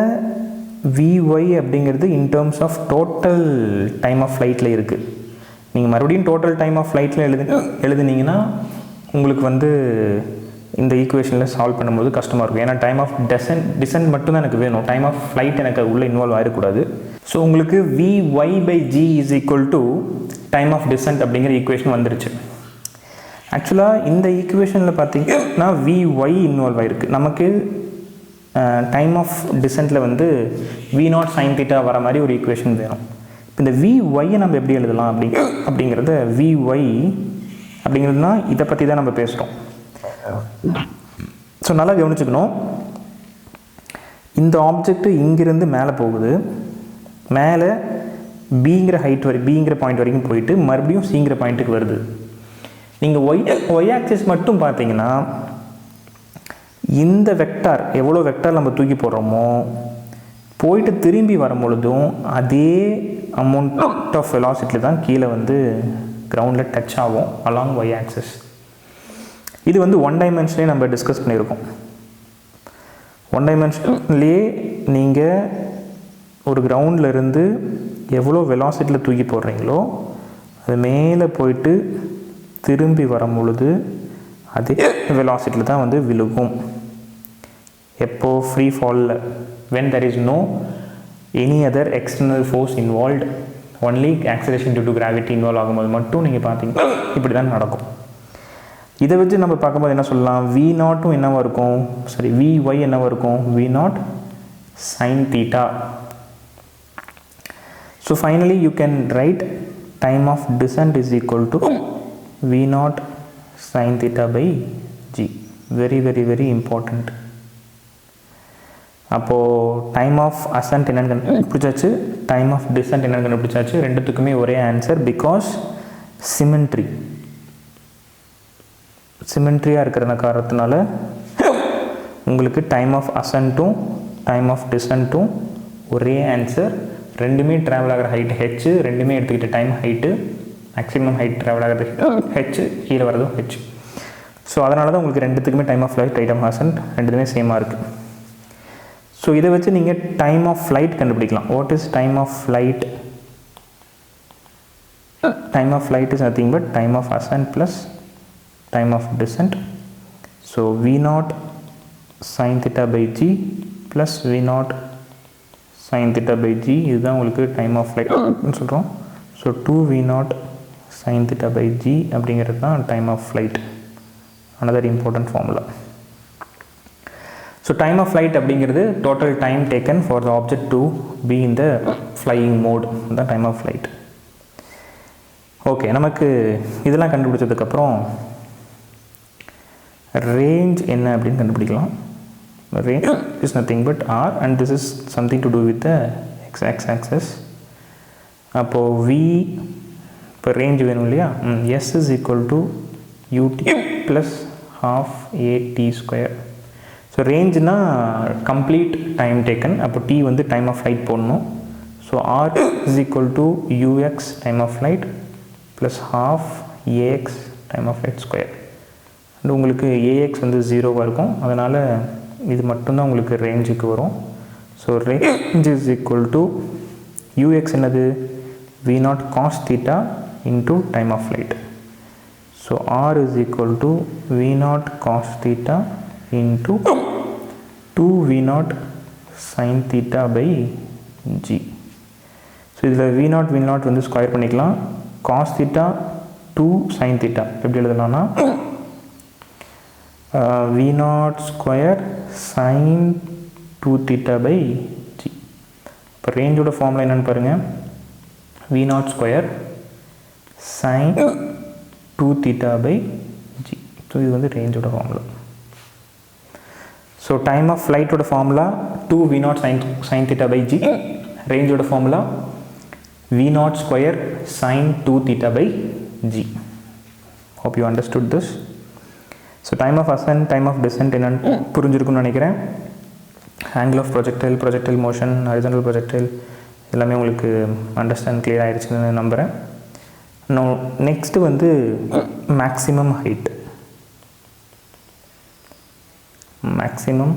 vy அப்படிங்கிறது in terms of total time of ஃப்ளைட்டில் இருக்குது. நீங்கள் மறுபடியும் டோட்டல் டைம் ஆஃப் ஃப்ளைட்டில் எழுதுனீங்கன்னா உங்களுக்கு வந்து இந்த ஈக்குவேஷனில் சால்வ் பண்ணும்போது கஷ்டமாக இருக்கும். ஏன்னா டைம் ஆஃப் டிசன்ட் மட்டும்தான் எனக்கு வேணும், டைம் ஆஃப் ஃப்ளைட் எனக்கு உள்ளே இன்வால்வ் ஆகிடக்கூடாது. ஸோ உங்களுக்கு vy by g is equal to time of descent அப்படிங்கிற ஈக்குவேஷன் வந்துருச்சு. ஆக்சுவலாக இந்த ஈக்குவேஷனில் பார்த்தீங்கன்னா vy இன்வால்வ் ஆகிருக்கு. நமக்கு டைம் ஆஃப் டிசன்ட்டில் வந்து v0 sin theta வர மாதிரி ஒரு ஈக்குவேஷன் வேணும். இப்போ இந்த vyயை நம்ம எப்படி எழுதலாம் அப்படிங்கிறத vy அப்படிங்கிறதுனா இதை பற்றி தான் நம்ம பேசுகிறோம். ஸோ நல்லா கவனிச்சுக்கணும், இந்த ஆப்ஜெக்ட் இங்கிருந்து மேலே போகுது, மேலே பிங்கிற ஹைட் பிங்கிற பாயிண்ட் வரைக்கும் போயிட்டு மறுபடியும் சிங்கிற பாயிண்ட்டுக்கு வருது. நீங்கள் ஒய் ஆக்சிஸ் மட்டும் பார்த்தீங்கன்னா இந்த வெக்டார் எவ்வளோ வெக்டார் நம்ம தூக்கி போடுறோமோ போயிட்டு திரும்பி வரும் பொழுதும் அதே அமௌண்ட் ஆஃப் வெலாசிட்டியில் தான் கீழே வந்து கிரவுண்டில் டச் ஆகும் அலாங் ஒய் ஆக்சிஸ். இது வந்து ஒன் டைமென்ஷன்லேயே நம்ம டிஸ்கஸ் பண்ணியிருக்கோம். ஒன் டைமென்ஷன்லேயே நீங்கள் ஒரு கிரவுண்டில் இருந்து எவ்வளோ வெலாசிட்டியில் தூக்கி போடுறீங்களோ அது மேலே போயிட்டு திரும்பி வரும் பொழுது அதே வெலாசிட்டியில் தான் வந்து விழுகும். எப்போ free ஃபாலில், when there is no any other external force involved, only acceleration due to gravity involve ஆகும்போது மட்டும் நீங்கள் பார்த்தீங்கன்னா இப்படி தான் நடக்கும். இதை வச்சு நம்ம பார்க்கும்போது என்ன சொல்லலாம், v0 என்னவாக இருக்கும், சரி vy என்னவாக இருக்கும், v0 sin theta. So finally you can write time of descent is equal to v naught sin theta by g. Very very very important. அப்போ டைம் ஆஃப் அசன்ட் என்னன்னு கண்டுபிடிச்சாச்சு, டைம் ஆஃப் டிசன்ட் என்னன்னு கண்டுபிடிச்சாச்சு. ரெண்டுத்துக்குமே ஒரே ஆன்சர், பிகாஸ் சிமெண்ட்ரியாக இருக்கிற காரணத்தினால உங்களுக்கு டைம் ஆஃப் அசன்ட்டும் டைம் ஆஃப் டிசன்ட்டும் ஒரே ஆன்சர். ரெண்டுமே ட்ராவல் ஆகிற ஹைட் ஹெச், ரெண்டுமே எடுத்துக்கிட்ட time height, maximum height travel ஆகிறது ஹெச், கீழே வரதும் ஹெச். ஸோ அதனால தான் உங்களுக்கு ரெண்டுத்துக்குமே time of flight, time of ascent ரெண்டுமே சேமாக இருக்குது. ஸோ இதை வச்சு நீங்கள் டைம் ஆஃப் ஃப்ளைட் கண்டுபிடிக்கலாம். What is time of flight? Time of flight is nothing but time of ascent plus time of descent. So we naught sin theta by g plus V naught sin theta by g, இதுதான் உங்களுக்கு time of ஃப்ளைட்னு சொல்கிறோம். So 2v naught sin theta by g அப்படிங்கிறது தான் time of ஃப்ளைட். another important formula. So time of flight அப்படிங்கிறது total time taken for the object to be in the flying mode, தான் time of flight. Okay, நமக்கு இதெல்லாம் கண்டுபிடிச்சதுக்கப்புறம் range என்ன அப்படின்னு கண்டுபிடிக்கலாம். Range is nothing but R and this is something to do with the x axis. அப்போது we இப்போ range வேணும் இல்லையா, S is equal to u t plus half a t square. So ரேஞ்சுனா கம்ப்ளீட் டைம் டேக்கன், அப்போ t வந்து time of flight போடணும். So R is equal to u x time of flight plus half a x time of flight square. And உங்களுக்கு a x வந்து 0வாக இருக்கும், அதனால் இது மட்டும்தான் உங்களுக்கு ரேஞ்சுக்கு வரும். So range is equal to u x என்னது, v naught cos theta into time of flight. So R is equal to v naught cos theta into 2v naught sin theta by g. So இதில் v naught வந்து square பண்ணிக்கலாம். cos theta 2 sin theta எப்படி எழுதலாம்னா v naught square sin 2 theta by g. இப்போ ரேஞ்சோட formula என்னென்னு பாருங்கள், v naught square sin 2 theta by g. So இது வந்து ரேஞ்சோட ஃபார்முலா. ஸோ டைம் ஆஃப் ஃப்ளைட்டோட formula 2v naught sin theta by g. ரேஞ்சோட formula v naught square sin 2 theta by g. hope you understood this. So time of ascent, time of descent என்னன்னு புரிஞ்சிருக்குன்னு நினைக்கிறேன். Angle of projectile motion, horizontal projectile எல்லாமே உங்களுக்கு understand clear ஆகிடுச்சுன்னு நம்புகிறேன். Next வந்து maximum height. Maximum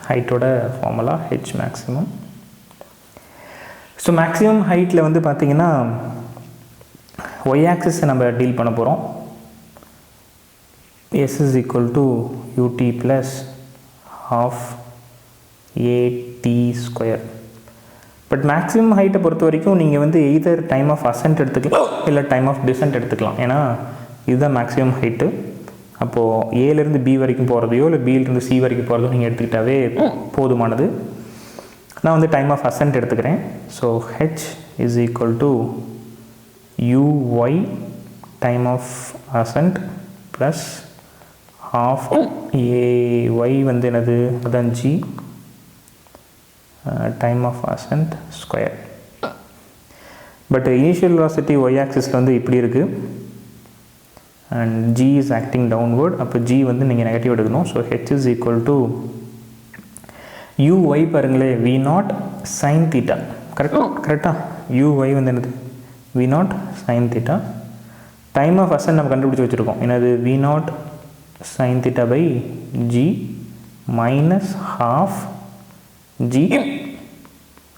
ஹைட்டோட formula H maximum. So maximum ஹைட்டில் வந்து பார்த்திங்கன்னா ஒய் ஆக்சிஸை நம்ம டீல் பண்ண போகிறோம். S is equal to u t plus half a t square. But maximum ஹைட்டை பொறுத்த வரைக்கும் நீங்கள் வந்து எய்தர் டைம் ஆஃப் அசன்ட் எடுத்துக்கலாம் இல்லை டைம் ஆஃப் டிசன்ட் எடுத்துக்கலாம். ஏன்னா இதுதான் மேக்ஸிமம் ஹைட்டு. அப்போது ஏலேருந்து பி வரைக்கும் போகிறதையோ இல்லை பியிலேருந்து சி வரைக்கும் போகிறதோ நீங்கள் எடுத்துக்கிட்டாவே போதுமானது. நான் வந்து டைம் ஆஃப் அசன்ட் எடுத்துக்கிறேன். So h is equal to u y time of ascent plus half a y வந்து என்னது, அதான் g time of ascent square. But initial velocity y ஆக்சிஸில் வந்து இப்படி இருக்குது and g is acting downward. அப்போ g வந்து நீங்கள் நெகட்டிவ் எடுக்கணும். So h is equal to uy பாருங்களே v naught sin theta. கரெக்டாக uy வந்து என்னது v naught sin theta. Time of ascent நம்ம கண்டுபிடிச்சி வச்சுருக்கோம், என்னது v naught sin theta by g minus half g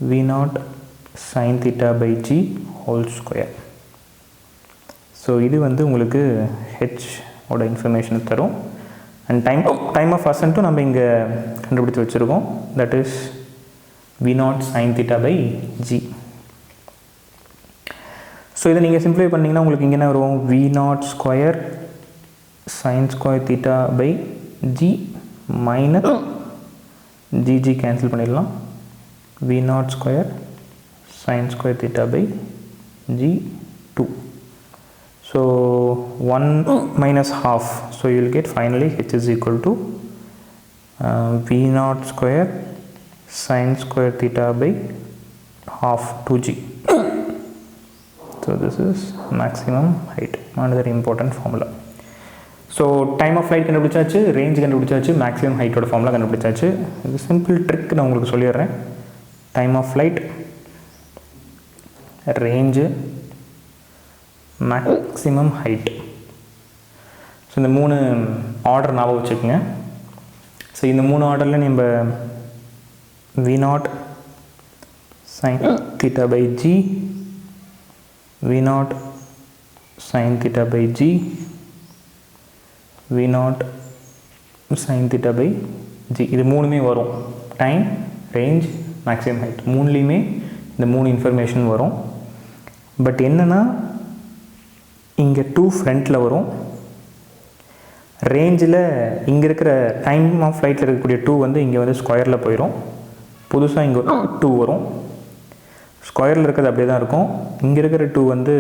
v naught sin theta by g whole square. So இது வந்து உங்களுக்கு ஹெச்சோட இன்ஃபர்மேஷன் தரும். அண்ட் டைம் ஆஃப் அசன்ட்டும் நம்ம இங்கே கண்டுபிடிச்சி வச்சுருக்கோம், that is V naught sine theta by G. So இதை நீங்கள் சிம்பிளை பண்ணிங்கன்னா உங்களுக்கு இங்கே என்ன வரும், V naught square sine square theta by G minus G G cancel பண்ணிடலாம். v0 square sin square theta by g2. So 1 minus half, so you will get finally h is equal to v0 square sin square theta by half 2g. So this is maximum height, another important formula. So time of flight கண்டுபிடிச்சாச்சு, range கண்டுபிடிச்சாச்சு, maximum height ஓட formula கண்டுபிடிச்சாச்சு. இது simple trick நான் உங்களுக்கு சொல்லிடுறேன். time of flight, range, maximum height. So இந்த 3 order ஞாபகம் வச்சுக்கோங்க. ஸோ இந்த 3 ஆர்டரில் நம்ம v0 sin theta by g, v0 sin theta by g, v0 sin theta by g, இது 3மே வரும். டைம், ரேஞ்ச், மேக்ஸிமம் ஹைட், 3லேயுமே இந்த 3 இன்ஃபர்மேஷன் வரும். பட் என்னென்னா இங்கே 2 ஃப்ரண்ட்டில் வரும். ரேஞ்சில் இங்கே இருக்கிற டைம் ஆஃப் ஃப்ளைட்டில் இருக்கக்கூடிய 2 வந்து இங்கே வந்து ஸ்கொயரில் போயிடும். புதுசாக இங்கே 2 வரும். ஸ்கொயரில் இருக்கிறது அப்படியே தான் இருக்கும். இங்கே இருக்கிற 2 வந்து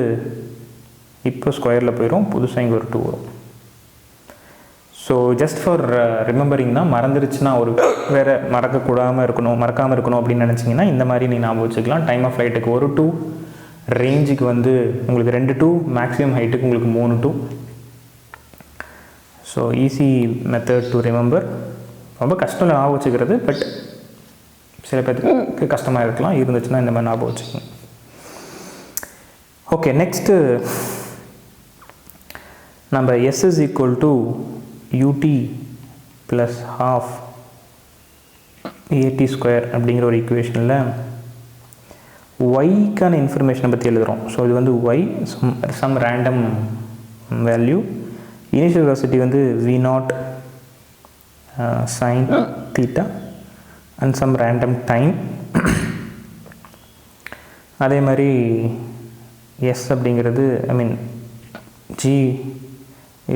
இப்போ ஸ்கொயரில் போயிடும். புதுசாக இங்கே ஒரு 2 வரும். ஸோ ஜஸ்ட் ஃபார் ரிமெம்பரிங் தான், மறந்துருச்சுன்னா ஒரு வேறு மறக்காமல் இருக்கணும் அப்படின்னு நினச்சிங்கன்னா இந்த மாதிரி நீங்கள் ஞாபகம் வச்சுக்கலாம். டைம் ஆஃப் ஃப்ளைட்டுக்கு ஒரு 2, ரேஞ்சுக்கு வந்து உங்களுக்கு 2 2, மேக்ஸிமம் ஹைட்டுக்கு உங்களுக்கு 3 2. So easy method to remember. ரொம்ப கஷ்டம் ஞாபகம் வச்சுக்கிறது, பட் சில பேருக்கு கஷ்டமாக இருக்கலாம். இருந்துச்சுன்னா இந்த மாதிரி ஞாபகம் வச்சுக்கோங்க. ஓகே, நெக்ஸ்ட்டு நம்ம s is equal to ut plus half at square அப்படிங்கிற ஒரு ஈக்குவேஷனில் yக்கான இன்ஃபர்மேஷனை பற்றி எழுதுகிறோம். ஸோ இது வந்து y, some random value. Initial velocity வந்து v0 sin theta and some random time. அதே மாதிரி s அப்படிங்கிறது g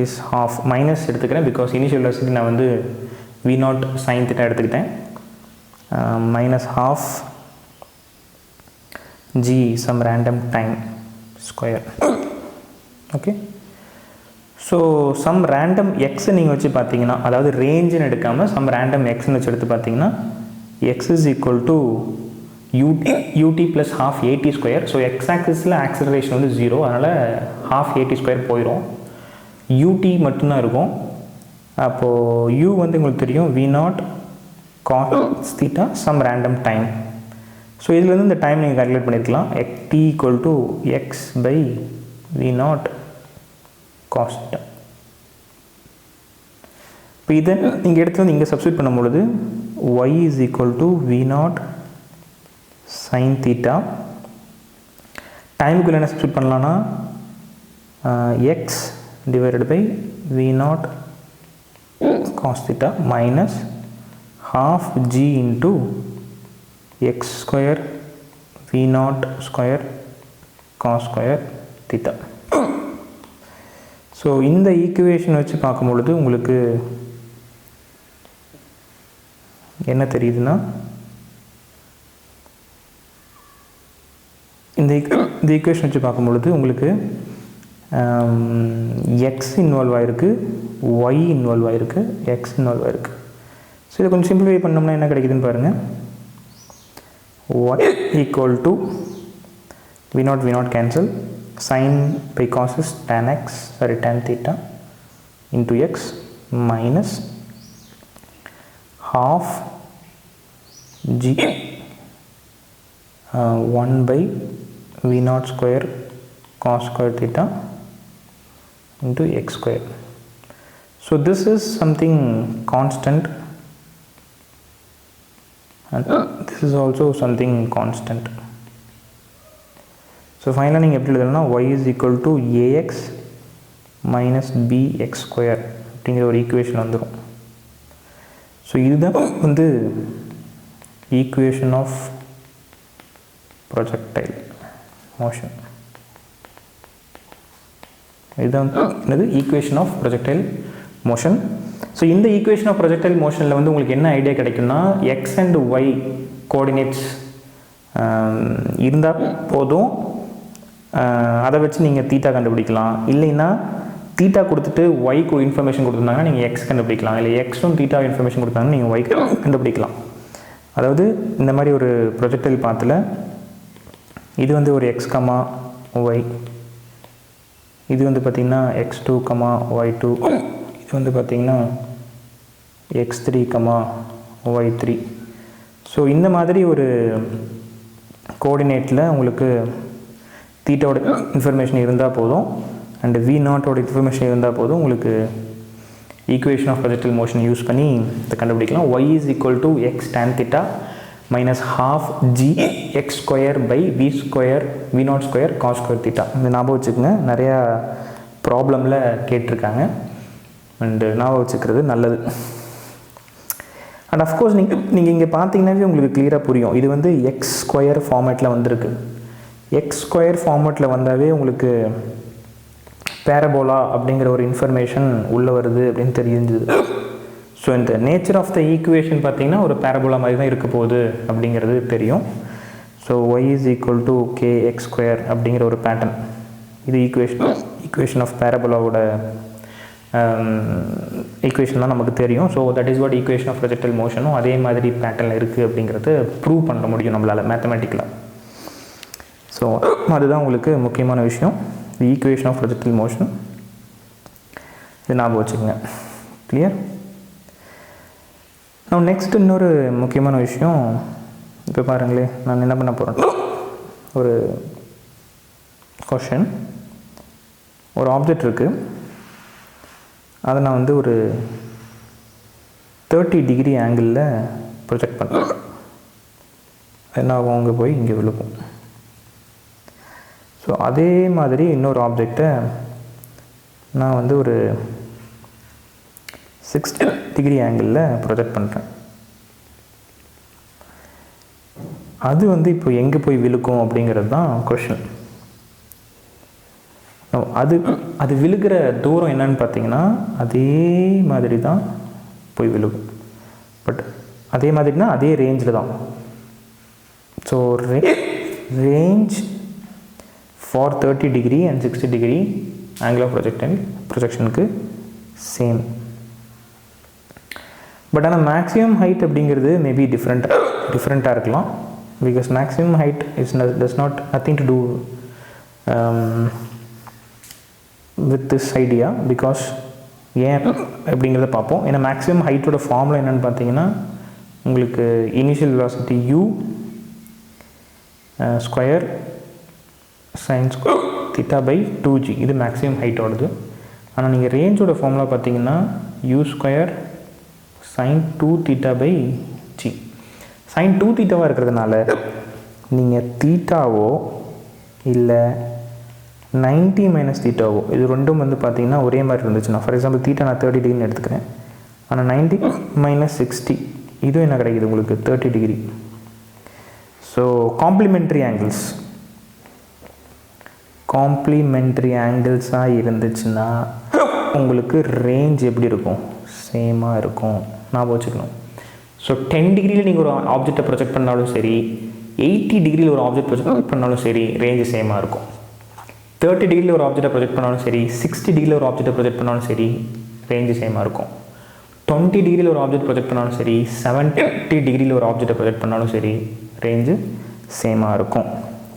is half, மைனஸ் எடுத்துக்கிறேன் பிகாஸ் இனிஷியல் வெலாசிட்டி நான் வந்து v0 sin theta எடுத்துக்கிட்டேன். Minus half g some random time square. Okay, so some random எக்ஸை நீங்கள் வச்சு பார்த்தீங்கன்னா, அதாவது ரேஞ்சுன்னு எடுக்காமல் சம் ரேண்டம் எக்ஸ்ன்னு வச்சு எடுத்து பார்த்தீங்கன்னா x is equal to ut plus half at square. So x ஆக்சிஸில் ஆக்சலரேஷன் வந்து 0, அதனால் half at square போயிடும். ut மட்டும்தான் இருக்கும். அப்போது u வந்து உங்களுக்கு தெரியும் v0 cos theta some random time. So இதுலேருந்து இந்த டைம் நீங்கள் கால்குலேட் பண்ணியிருக்கலாம். t equal to x by v0 cos theta. இப்போ இதை நீங்கள் எடுத்து வந்து இங்கே சப்ஸ்டியூட் பண்ணும் பொழுது y is equal to v0 sin theta. டைமுக்குள்ள என்ன சப்ஸ்டியூட் பண்ணலான்னா x divided by v0 cos theta minus half g into x square v0 square cos square theta. So இந்த ஈக்குவேஷன் வச்சு பார்க்கும்பொழுது உங்களுக்கு என்ன தெரியுதுன்னா, இந்த ஈக்குவேஷன் வச்சு பார்க்கும்பொழுது உங்களுக்கு எக்ஸ் இன்வால்வ் ஆகிருக்கு, ஒய் இன்வால்வ் ஆகிருக்கு, எக்ஸ் இன்வால்வ் ஆகிருக்கு. ஸோ இதை கொஞ்சம் சிம்பிளிஃபை பண்ணோம்னா என்ன கிடைக்குதுன்னு பாருங்கள். Y equal to v0 cancel, sin by cos is tan theta into x minus half g 1 by v0 square cos square theta into x square. So this is something constant and this is also something constant. So ஃபைனலாக நீங்கள் எப்படி எழுதணும்னா y is equal to ax minus bx square அப்படிங்கிற ஒரு equation வந்துடும். So இதுதான் வந்து equation of projectile motion. இதுதான் என்னது equation of projectile motion. So இந்த ஈக்குவேஷன் ஆஃப் ப்ரொஜெக்டைல் மோஷனில் வந்து உங்களுக்கு என்ன ஐடியா கிடைக்கும்னா எக்ஸ் அண்ட் ஒய் கோஆர்டினேட்ஸ் இருந்தால் போதும், அதை வச்சு நீங்கள் தீட்டா கண்டுபிடிக்கலாம். இல்லைன்னா தீட்டா கொடுத்துட்டு ஒய்க்கு இன்ஃபர்மேஷன் கொடுத்துருந்தாங்கன்னா நீங்கள் எக்ஸ் கண்டுபிடிக்கலாம், இல்லை எக்ஸும் தீட்டா இன்ஃபர்மேஷன் கொடுத்தாங்கன்னா நீங்கள் ஒய் கண்டுபிடிக்கலாம். அதாவது இந்த மாதிரி ஒரு ப்ரொஜெக்டைல் பாத்தில் இது வந்து ஒரு எக்ஸ் கமா ஒய், இது வந்து பார்த்திங்கன்னா x2 கமா y2, இது வந்து பார்த்திங்கன்னா x3 கமா y3. ஸோ இந்த மாதிரி ஒரு கோஆர்டினேட்டில் உங்களுக்கு தீட்டாவோட இன்ஃபர்மேஷன் இருந்தால் போதும் அண்ட் v0ஓட இன்ஃபர்மேஷன் இருந்தால் போதும், உங்களுக்கு equation of projectile motion use பண்ணி இதை கண்டுபிடிக்கலாம். y is equal to x tan theta minus half g x square by v square v0 square cos square theta. இந்த ஞாபகம் வச்சுக்கோங்க, நிறையா ப்ராப்ளமில் கேட்டிருக்காங்க அண்டு ஞாபகம் வச்சுக்கிறது நல்லது. அண்ட் அஃப்கோர்ஸ் நீங்கள் இங்கே பார்த்தீங்கன்னாவே உங்களுக்கு கிளியராக புரியும், இது வந்து எக்ஸ் ஸ்கொயர் ஃபார்மேட்டில் வந்திருக்கு. எக்ஸ் ஸ்கொயர் ஃபார்மேட்டில் வந்தாவே உங்களுக்கு பேரபோலா அப்படிங்கிற ஒரு இன்ஃபர்மேஷன் உள்ளே வருது அப்படின்னு தெரிஞ்சுது. ஸோ இந்த நேச்சர் ஆஃப் த ஈக்குவேஷன் பார்த்தீங்கன்னா ஒரு பேரபோலா மாதிரி தான் இருக்க போகுது அப்படிங்கிறது தெரியும். So y is equal to kx square அப்படிங்கிற ஒரு பேட்டர்ன், இது ஈக்குவேஷன் ஆஃப் பேரபோலாவோட ஈக்குவேஷன் தான் நமக்கு தெரியும். So that is what equation of projectile மோஷனும் அதே மாதிரி பேட்டர்னில் இருக்குது அப்படிங்கிறத ப்ரூவ் பண்ண முடியும் நம்மளால் மேத்தமேட்டிக்கலாக. ஸோ அதுதான் உங்களுக்கு முக்கியமான விஷயம், ஈக்குவேஷன் ஆஃப் ப்ரொஜெக்டைல் மோஷன். இது ஞாபகம் வச்சுக்கோங்க. கிளியர்? நான் நெக்ஸ்ட் இன்னொரு முக்கியமான விஷயம், இப்போ பாருங்களேன், நான் என்ன பண்ண போகிறேன், ஒரு கொஷின், ஒரு ஆப்ஜெக்ட் இருக்குது, அதை நான் வந்து ஒரு 30 டிகிரி ஆங்கிளில் ப்ரொஜெக்ட் பண்ணுறேன். என்ன ஆகும், அங்கே போய் இங்கே விழுக்கும். ஸோ அதே மாதிரி இன்னொரு ஆப்ஜெக்டை நான் வந்து ஒரு 60 டிகிரி ஆங்கிளில் ப்ரொஜெக்ட் பண்ணுறேன். அது வந்து இப்போ எங்கே போய் விழுக்கும் அப்படிங்கிறது தான் கொஷின். அது விழுகிற தூரம் என்னன்னு பார்த்தீங்கன்னா அதே மாதிரி தான் போய் விழுகும், பட் அதே மாதிரினா அதே ரேஞ்சில் தான். So range for 30 degree and 60 degree angle of ப்ரொஜெக்ஷனுக்கு சேம். பட் ஆனால் மேக்ஸிமம் ஹைட் அப்படிங்கிறது மேபி டிஃப்ரெண்ட்டாக இருக்கலாம். Because maximum height does not nothing to do with this idea. Because ஏன் அப்படிங்கிறத பார்ப்போம். ஏன்னா மேக்ஸிமம் ஹைட்டோட ஃபார்முலா என்னென்னு பார்த்தீங்கன்னா உங்களுக்கு initial velocity u square sin theta by 2g, இது மேக்ஸிமம் ஹைட்டோடது. ஆனால் நீங்கள் ரேஞ்சோட ஃபார்முலா பார்த்தீங்கன்னா u square sin 2 theta by g. sin 2 தீட்டாவாக இருக்கிறதுனால நீங்கள் தீட்டாவோ இல்லை 90 மைனஸ் தீட்டாவோ, இது ரெண்டும் வந்து பார்த்தீங்கன்னா ஒரே மாதிரி இருந்துச்சுன்னா, ஃபார் எக்ஸாம்பிள் தீட்டா நான் 30 டிகிரின்னு எடுத்துக்கிறேன், ஆனால் 90 மைனஸ் 60 இதுவும் என்ன கிடைக்குது உங்களுக்கு 30 டிகிரி. ஸோ காம்ப்ளிமெண்ட்ரி ஆங்கிள்ஸாக இருந்துச்சுன்னா உங்களுக்கு ரேஞ்ச் எப்படி இருக்கும், சேமாக இருக்கும். ஞாபகம் வச்சுக்கணும். ஸோ 10 டிகிரியில் நீங்கள் ஒரு ஆப்ஜெக்டை ப்ரொஜெக்ட் பண்ணாலும் சரி, 80 டிகிரியில் ஒரு ஆப்ஜெக்ட் ப்ரொஜெக்ட் பண்ணாலும் சரி, ரேஞ்சு சேமாக இருக்கும். 30 டிகிரியில் ஒரு ஆப்ஜெக்டை ப்ரொஜெக்ட் பண்ணாலும் சரி, 60 டிகிரியில் ஒரு ஆப்ஜெக்டை ப்ரொஜெக்ட் பண்ணாலும் சரி, ரேஞ்சு சேமாக இருக்கும். 20 டிகிரியில் ஒரு ஆப்ஜெக்ட் ப்ரொஜெக்ட் பண்ணாலும் சரி, 70 டிகிரியில் ஒரு ஆப்ஜெக்டை ப்ரொஜெக்ட் பண்ணாலும் சரி, ரேஞ்சு சேமாக இருக்கும்.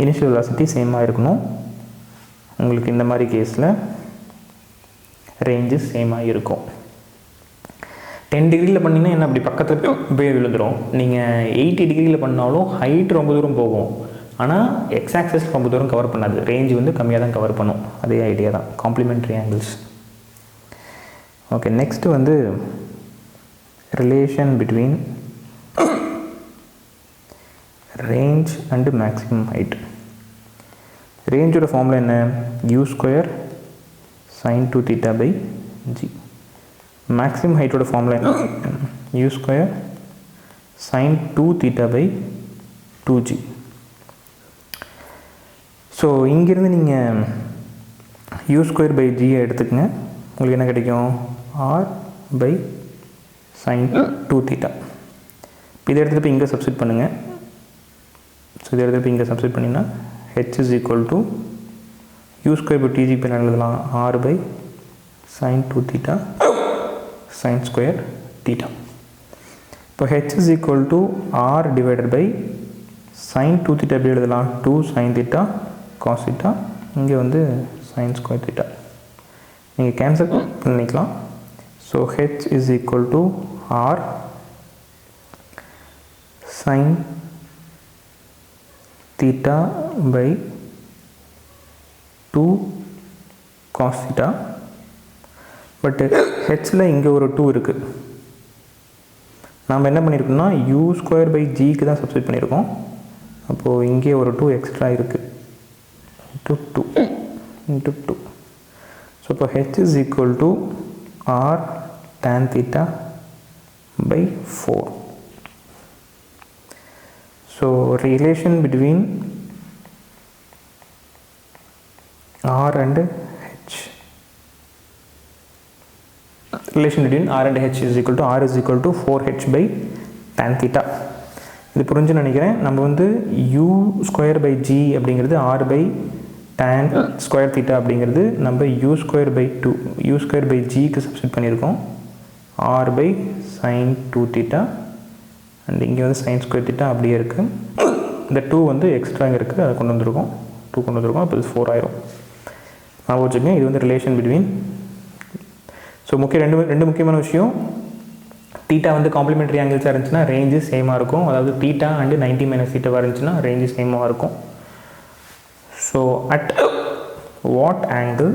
இனிஷியல் வெலாசிட்டி சேமாக இருக்கணும். உங்களுக்கு இந்த மாதிரி கேஸில் ரேஞ்சு சேமாக இருக்கும். 10 டிகிரியில் பண்ணிங்கன்னா என்ன அப்படி பக்கத்தில் போய் விழுந்துடும். நீங்கள் 80 டிகிரியில் பண்ணாலும் ஹைட் ரொம்ப தூரம் போகும், ஆனால் எக்ஸ் ஆக்சஸ் ரொம்ப தூரம் கவர் பண்ணாது, ரேஞ்சு வந்து கம்மியாக தான் கவர் பண்ணும். அதே ஐடியா தான் காம்ப்ளிமெண்ட்ரி ஆங்கிள்ஸ். ஓகே, நெக்ஸ்ட்டு வந்து relation between range and maximum height. ரேஞ்சோட ஃபார்முலா என்ன, u square sin 2 theta by g. Maximum ஹைட்டோட ஃபார்முலா என்ன, u square sin 2 theta by 2g. So இங்கேருந்து நீங்கள் u ஸ்கொயர் பை g எடுத்துக்கங்க, உங்களுக்கு என்ன கிடைக்கும், r by sin 2 theta. இப்போ இதை எடுத்துகிட்டு போய் இங்கே சப்ஸ்டிட் பண்ணுங்கள். ஸோ இதை எடுத்துகிட்டு போய் இங்கே சப்ஸ்டிட் பண்ணிங்கன்னா h is equal to u square by tg இப்போ எழுதலாம் r by sin 2 theta sin square theta. இப்போ h is equal to r divided by sin 2 theta எப்படி எழுதலாம் 2 sin theta cos theta, இங்கே வந்து sin square theta. நீங்கள் cancel பண்ணிக்கலாம். So h is equal to r sin theta by 2 cos theta. But ஹெச்சில் இங்கே ஒரு 2 இருக்குது. நாம் என்ன பண்ணியிருக்கோம்னா u ஸ்கொயர் பை ஜிக்கு தான் சப்ஸ்டிட் பண்ணியிருக்கோம். அப்போது இங்கே ஒரு 2 எக்ஸ்ட்ரா இருக்குது இன்ட்டு 2 இன்ட்டு 2. ஸோ இப்போ h is equal to r tan theta by 4. So relation between r and h. Relation between r and h is equal to r is equal to 4h by tan theta. இது புரிஞ்சு நினைக்கிறேன். நம்ம வந்து u square by g அப்படிங்கிறது r by tan square theta அப்படிங்கிறது நம்ம u square by 2 u square by ஜிக்கு substitute பண்ணியிருக்கோம் r by sin 2 theta and இங்கே வந்து sin ஸ்கொயர் தீட்டா அப்படியே இருக்குது. இந்த 2 வந்து எக்ஸ்ட்ரா இங்கே இருக்குது, அதை கொண்டு வந்திருக்கோம் 2 கொண்டு வந்திருக்கோம். அப்போ இது 4 ஆயிரும். நான் வச்சுக்கோங்க இது வந்து ரிலேஷன் பிட்வீன். ஸோ ரெண்டு முக்கியமான விஷயம், தீட்டா வந்து காம்ப்ளிமெண்ட்ரி ஆங்கிள்ஸாக இருந்துச்சுன்னா ரேஞ்சு சேமாக இருக்கும். அதாவது தீட்டா அண்டு 90 மைனஸ் தீட்டாவாக இருந்துச்சுன்னா ரேஞ்சு சேமாக இருக்கும். So at what angle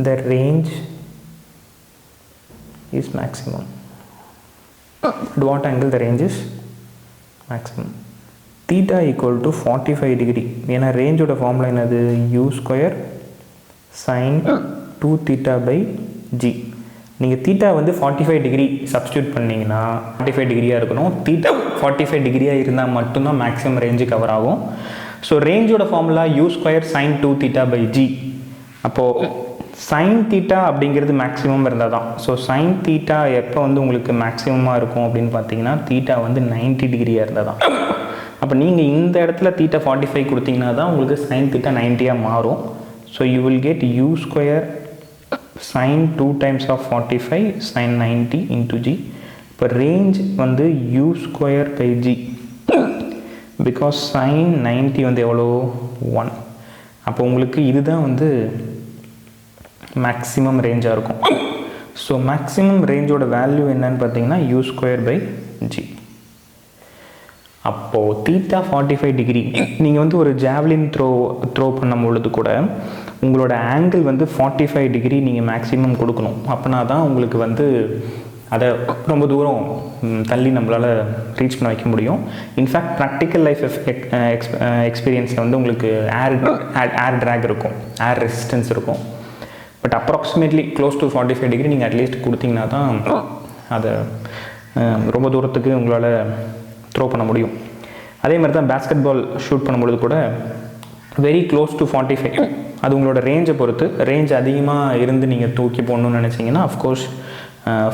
the range is maximum? At what angle the range is maximum? Theta equal to 45 degree. ஏன்னா ரேஞ்சோட ஃபார்முலா என்னது u square sin 2 theta by g. நீங்கள் தீட்டா வந்து 45 degree substitute பண்ணிங்கன்னா 45 டிகிரியாக இருக்கணும். தீட்டா 45 டிகிரியாக இருந்தால் மட்டும்தான் மேக்ஸிமம் ரேஞ்சு கவர் ஆகும். ஸோ ரேஞ்சோட formula u square sin 2 theta by g. அப்போது sin theta அப்படிங்கிறது மேக்ஸிமம் இருந்தால் தான். ஸோ sin theta எப்போ வந்து உங்களுக்கு மேக்ஸிமமாக இருக்கும் அப்படின்னு பார்த்தீங்கன்னா தீட்டா வந்து 90 டிகிரியாக இருந்தால் தான். அப்போ நீங்கள் இந்த இடத்துல தீட்டா 45 கொடுத்தீங்கன்னா தான் உங்களுக்கு sin theta 90யாக மாறும். So you will get u square sin 2 times of 45 sin 90 into g. இப்போ ரேஞ்ச் வந்து u square by g because sin 90 வந்து எவ்வளோ 1. அப்போ உங்களுக்கு இதுதான் வந்து மேக்ஸிமம் ரேஞ்சாக இருக்கும். ஸோ மேக்ஸிமம் ரேஞ்சோட வேல்யூ என்னன்னு பார்த்தீங்கன்னா u ஸ்கொயர் பை g. அப்போது தீட்டா 45 டிகிரி நீங்கள் வந்து ஒரு ஜாவ்லின் த்ரோ பண்ணும் பொழுது கூட உங்களோட ஆங்கிள் வந்து 45 டிகிரி நீங்கள் மேக்ஸிமம் கொடுக்கணும். அப்படின்னா தான் உங்களுக்கு வந்து அதை ரொம்ப தூரம் தள்ளி நம்மளால் ரீச் பண்ண வைக்க முடியும். இன்ஃபேக்ட் ப்ராக்டிக்கல் லைஃப் எக்ஸ்பீரியன்ஸில் வந்து உங்களுக்கு ஏர் ட்ராக் இருக்கும், ஏர் ரெசிஸ்டன்ஸ் இருக்கும். But approximately close to 45 degree நீங்கள் அட்லீஸ்ட் கொடுத்தீங்கன்னா தான் அதை ரொம்ப தூரத்துக்கு உங்களால் த்ரோ பண்ண முடியும். அதே மாதிரி தான் பேஸ்கெட் பால் ஷூட் பண்ணும்பொழுது கூட வெரி க்ளோஸ் டு 45, அது உங்களோட ரேஞ்சை பொறுத்து. ரேஞ்ச் அதிகமாக இருந்து நீங்கள் தூக்கி போடணும்னு நினச்சிங்கன்னா அஃப்கோர்ஸ்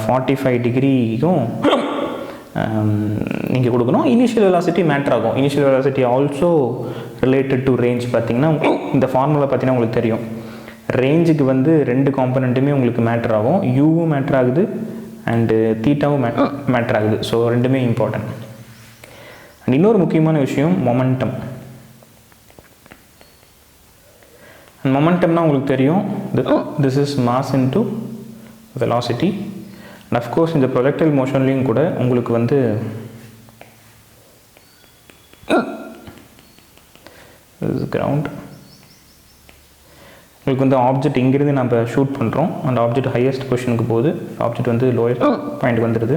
45 டிகிரிக்கும் நீங்கள் கொடுக்கணும். இனிஷியல் வெலாசிட்டி மேட்ரு ஆகும். Initial velocity also related to range. பார்த்தீங்கன்னா இந்த ஃபார்முலா பார்த்தீங்கன்னா உங்களுக்கு தெரியும். ரேஞ்சுக்கு வந்து 2 காம்பனண்ட்டுமே உங்களுக்கு மேட்ரு ஆகும். யூவும் மேட்ரு ஆகுது அண்டு தீட்டாவும் மேட்ரு ஆகுது. ஸோ ரெண்டுமே இம்பார்ட்டன்ட். அண்ட் இன்னொரு முக்கியமான விஷயம் மொமெண்டம். அண்ட் மொமெண்டம்னா உங்களுக்கு தெரியும் this is mass into velocity. And of course இந்த ப்ரொஜெக்டைல் மோஷன்லேயும் கூட உங்களுக்கு வந்து கிரவுண்ட் உங்களுக்கு வந்து ஆப்ஜெக்ட் இங்கிருந்து நம்ம ஷூட் பண்ணுறோம். அந்த ஆப்ஜெக்ட் ஹையஸ்ட் பொசிஷனுக்கு போகுது, ஆப்ஜெக்ட் வந்து லோயஸ்ட் பாயிண்ட் வந்துடுது.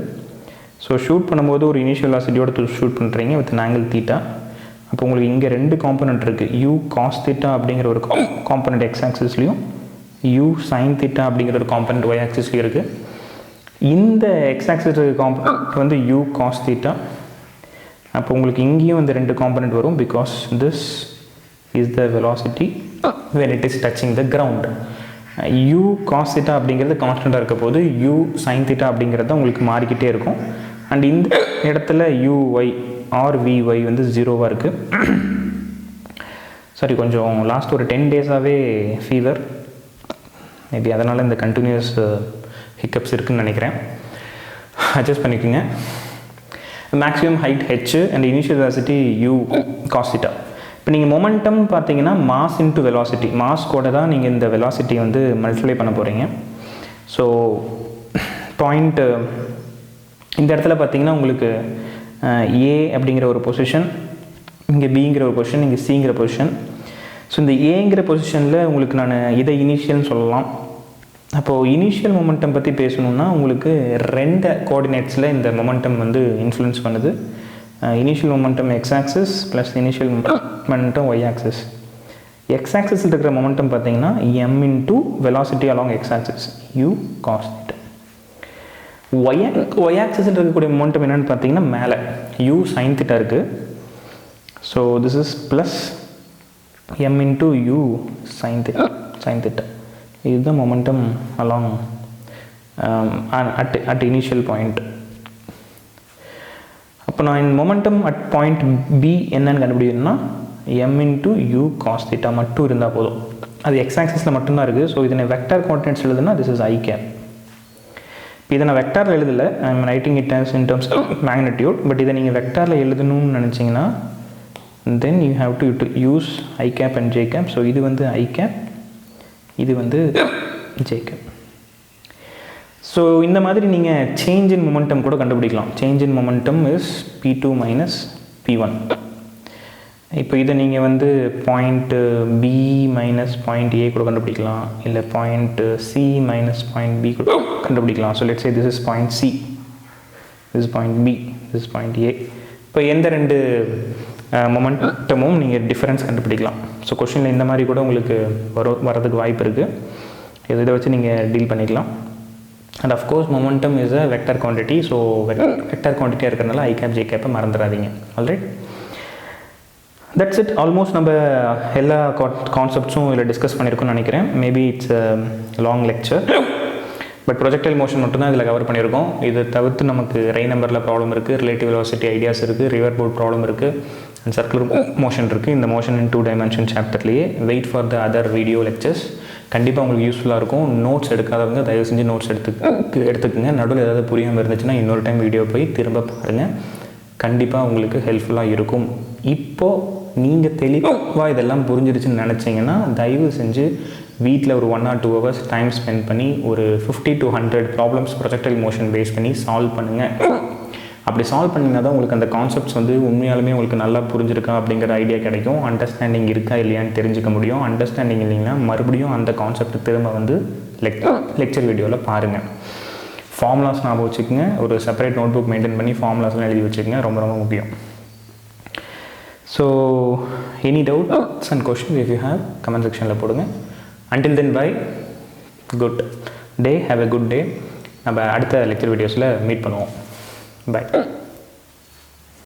ஸோ ஷூட் பண்ணும்போது ஒரு இனிஷியல் வெலாசிட்டியோட ஷூட் பண்ணுறீங்க வித் ஆங்கிள் தீட்டா. அப்போ உங்களுக்கு இங்கே 2 காம்பனண்ட் இருக்குது. u cos theta அப்படிங்கிற ஒரு காம்பனண்ட் எக்ஸ் ஆக்சிஸ்லையும் u sin theta அப்படிங்கிற ஒரு காம்பனண்ட் ஒய் ஆக்சிஸ்லையும் இருக்குது. இந்த எக்ஸ் ஆக்சிஸ் காம்பனண்ட் வந்து u cos theta. அப்போ உங்களுக்கு இங்கேயும் வந்து 2 காம்பனண்ட் வரும் because this is the velocity when it is touching the ground. u cos theta அப்படிங்கிறது கான்ஸ்டண்ட்டாக இருக்க போது u sin theta அப்படிங்கிறது உங்களுக்கு மாறிக்கிட்டே இருக்கும். அண்ட் இந்த இடத்துல uy or vy வந்து 0வாக இருக்குது. சாரி, கொஞ்சம் லாஸ்ட் ஒரு 10 டேஸாகவே ஃபீவர், மேபி அதனால் இந்த கண்டினியூஸ் ஹிக்கப்ஸ் இருக்குதுன்னு நினைக்கிறேன். அட்ஜஸ்ட் பண்ணிக்கோங்க. Maximum height h and initial velocity u cos theta. இப்போ நீங்கள் மொமெண்டம் பார்த்தீங்கன்னா மாஸ் இன்ட்டு வெலாசிட்டி, மாஸ் கூட தான் நீங்கள் இந்த வெலாசிட்டி வந்து மல்டிப்ளை பண்ண போகிறீங்க. ஸோ பாயிண்ட் இந்த இடத்துல பார்த்தீங்கன்னா உங்களுக்கு ஏ அப்படிங்கிற ஒரு பொசிஷன், இங்கே பிங்கிற ஒரு பொசிஷன், இங்கே சிங்கிற பொசிஷன். ஸோ இந்த ஏங்கிற பொசிஷனில் உங்களுக்கு நான் இதை இனிஷியல்னு சொல்லலாம். அப்போது இனிஷியல் மொமெண்டம் பற்றி பேசணுன்னா உங்களுக்கு 2 கோஆர்டினேட்ஸில் இந்த மொமெண்டம் வந்து இன்ஃப்ளூயன்ஸ் பண்ணுது. Initial momentum x axis plus initial momentum y axis. X ஆக்சிஸில் இருக்கிற மொமெண்டம் பார்த்தீங்கன்னா m into velocity along X axis u cos theta. Y ஆக்சிஸில் இருக்கக்கூடிய மொமெண்டம் என்னென்னு பார்த்தீங்கன்னா மேலே u sin theta இருக்குது. So this is plus m into u sin theta. இதுதான் momentum along at initial point. அப்போ நான் இந்த மொமெண்டம் அட் பாயிண்ட் பி என்னன்னு கண்டுபிடிக்கணும்னா m into u cos theta மட்டும் இருந்தால் போதும். அது எக்ஸ் ஆக்சிஸில் மட்டும்தான் இருக்குது. ஸோ இதனை வெக்டார் கோஆர்டினேட்ஸ் எழுதுனா திஸ் இஸ் ஐ கேப். இப்போ இதை நான் வெக்டாரில் எழுதலை, I am writing it as in terms of magnitude. But இதை நீங்கள் வெக்டாரில் எழுதணும்னு நினச்சிங்கன்னா then you have to use i cap and j cap. So இது வந்து ஐ கேப், இது வந்து ஜே கேப். ஸோ இந்த மாதிரி நீங்கள் சேஞ்ச் இன் மொமெண்டம் கூட கண்டுபிடிக்கலாம். Change in momentum is p2 minus p1. இப்போ இதை நீங்கள் வந்து point B minus point A கூட கண்டுபிடிக்கலாம், இல்லை point C minus point B கூட கண்டுபிடிக்கலாம். So let's say this is point C, this is point B, this is point A. இப்போ எந்த 2 மொமெண்டமும் நீங்கள் டிஃபரன்ஸ் கண்டுபிடிக்கலாம். ஸோ கொஷினில் இந்த மாதிரி கூட உங்களுக்கு வரதுக்கு வாய்ப்பு இருக்குது. இதை வச்சு நீங்கள் டீல் பண்ணிக்கலாம். And of course momentum is a vector quantity. So vector குவான்டிட்டியாக இருக்கிறதுனால ஐ கேப் ஜே கேப்பை மறந்துடாதீங்க. Alright, that's it. ஆல்மோஸ்ட் நம்ம எல்லா கான்செப்ட்ஸும் இதில் டிஸ்கஸ் பண்ணியிருக்கோம்னு நினைக்கிறேன். Maybe it's long lecture, but projectile motion மட்டும்தான் இதில் கவர் பண்ணியிருக்கோம். இதை தவிர்த்து நமக்கு ரை நம்பரில் ப்ராப்ளம் இருக்குது, ரிலேட்டிவ் வெலாசிட்டி ஐடியாஸ் இருக்குது, ரிவர் போர்ட் ப்ராப்ளம் இருக்குது, அண்ட் சர்க்குலர் மோஷன் இருக்குது. இந்த மோஷன் இன் 2 டைமென்ஷன் சாப்டர்லேயே wait for the other video lectures. கண்டிப்பாக உங்களுக்கு யூஸ்ஃபுல்லாக இருக்கும். நோட்ஸ் எடுக்காதவங்க தயவு செஞ்சு நோட்ஸ் எடுத்துக்கோங்க. நடுவில் ஏதாவது புரியாமல் இருந்துச்சுன்னா இன்னொரு டைம் வீடியோ போய் திரும்ப பாருங்கள். கண்டிப்பாக உங்களுக்கு ஹெல்ப்ஃபுல்லாக இருக்கும். இப்போது நீங்கள் தெளிவாக இதெல்லாம் புரிஞ்சிருச்சுன்னு நினச்சிங்கன்னா தயவு செஞ்சு வீட்டில் ஒரு 1 or 2 hours டைம் ஸ்பெண்ட் பண்ணி ஒரு 50 to 100 problems projectile motion base பண்ணி சால்வ் பண்ணுங்கள். அப்படி சால்வ் பண்ணிங்கன்னா தான் உங்களுக்கு அந்த கான்செப்ட்ஸ் வந்து உண்மையாலுமே உங்களுக்கு நல்லா புரிஞ்சிருக்கா அப்படிங்கிற ஐடியா கிடைக்கும். அண்டர்ஸ்டாண்டிங் இருக்கா இல்லையான்னு தெரிஞ்சுக்க முடியும். அண்டர்ஸ்டாண்டிங் இல்லைங்கன்னா மறுபடியும் அந்த கான்செப்ட் திரும்ப வந்து லெக்சர் வீடியோவில் பாருங்கள். ஃபார்முலாஸ் ஞாபகம் வச்சுக்கோங்க. ஒரு செப்பரேட் நோட் புக் மெயின்டைன் பண்ணி ஃபார்முலாஸ்லாம் எழுதி வச்சுக்கோங்க. ரொம்ப ரொம்ப முக்கியம். So any doubts and questions if you have comment செக்ஷனில் போடுங்க. Until then, bye. Good day. Have a good day. நம்ம அடுத்த லெக்சர் வீடியோஸில் மீட் பண்ணுவோம். Bye.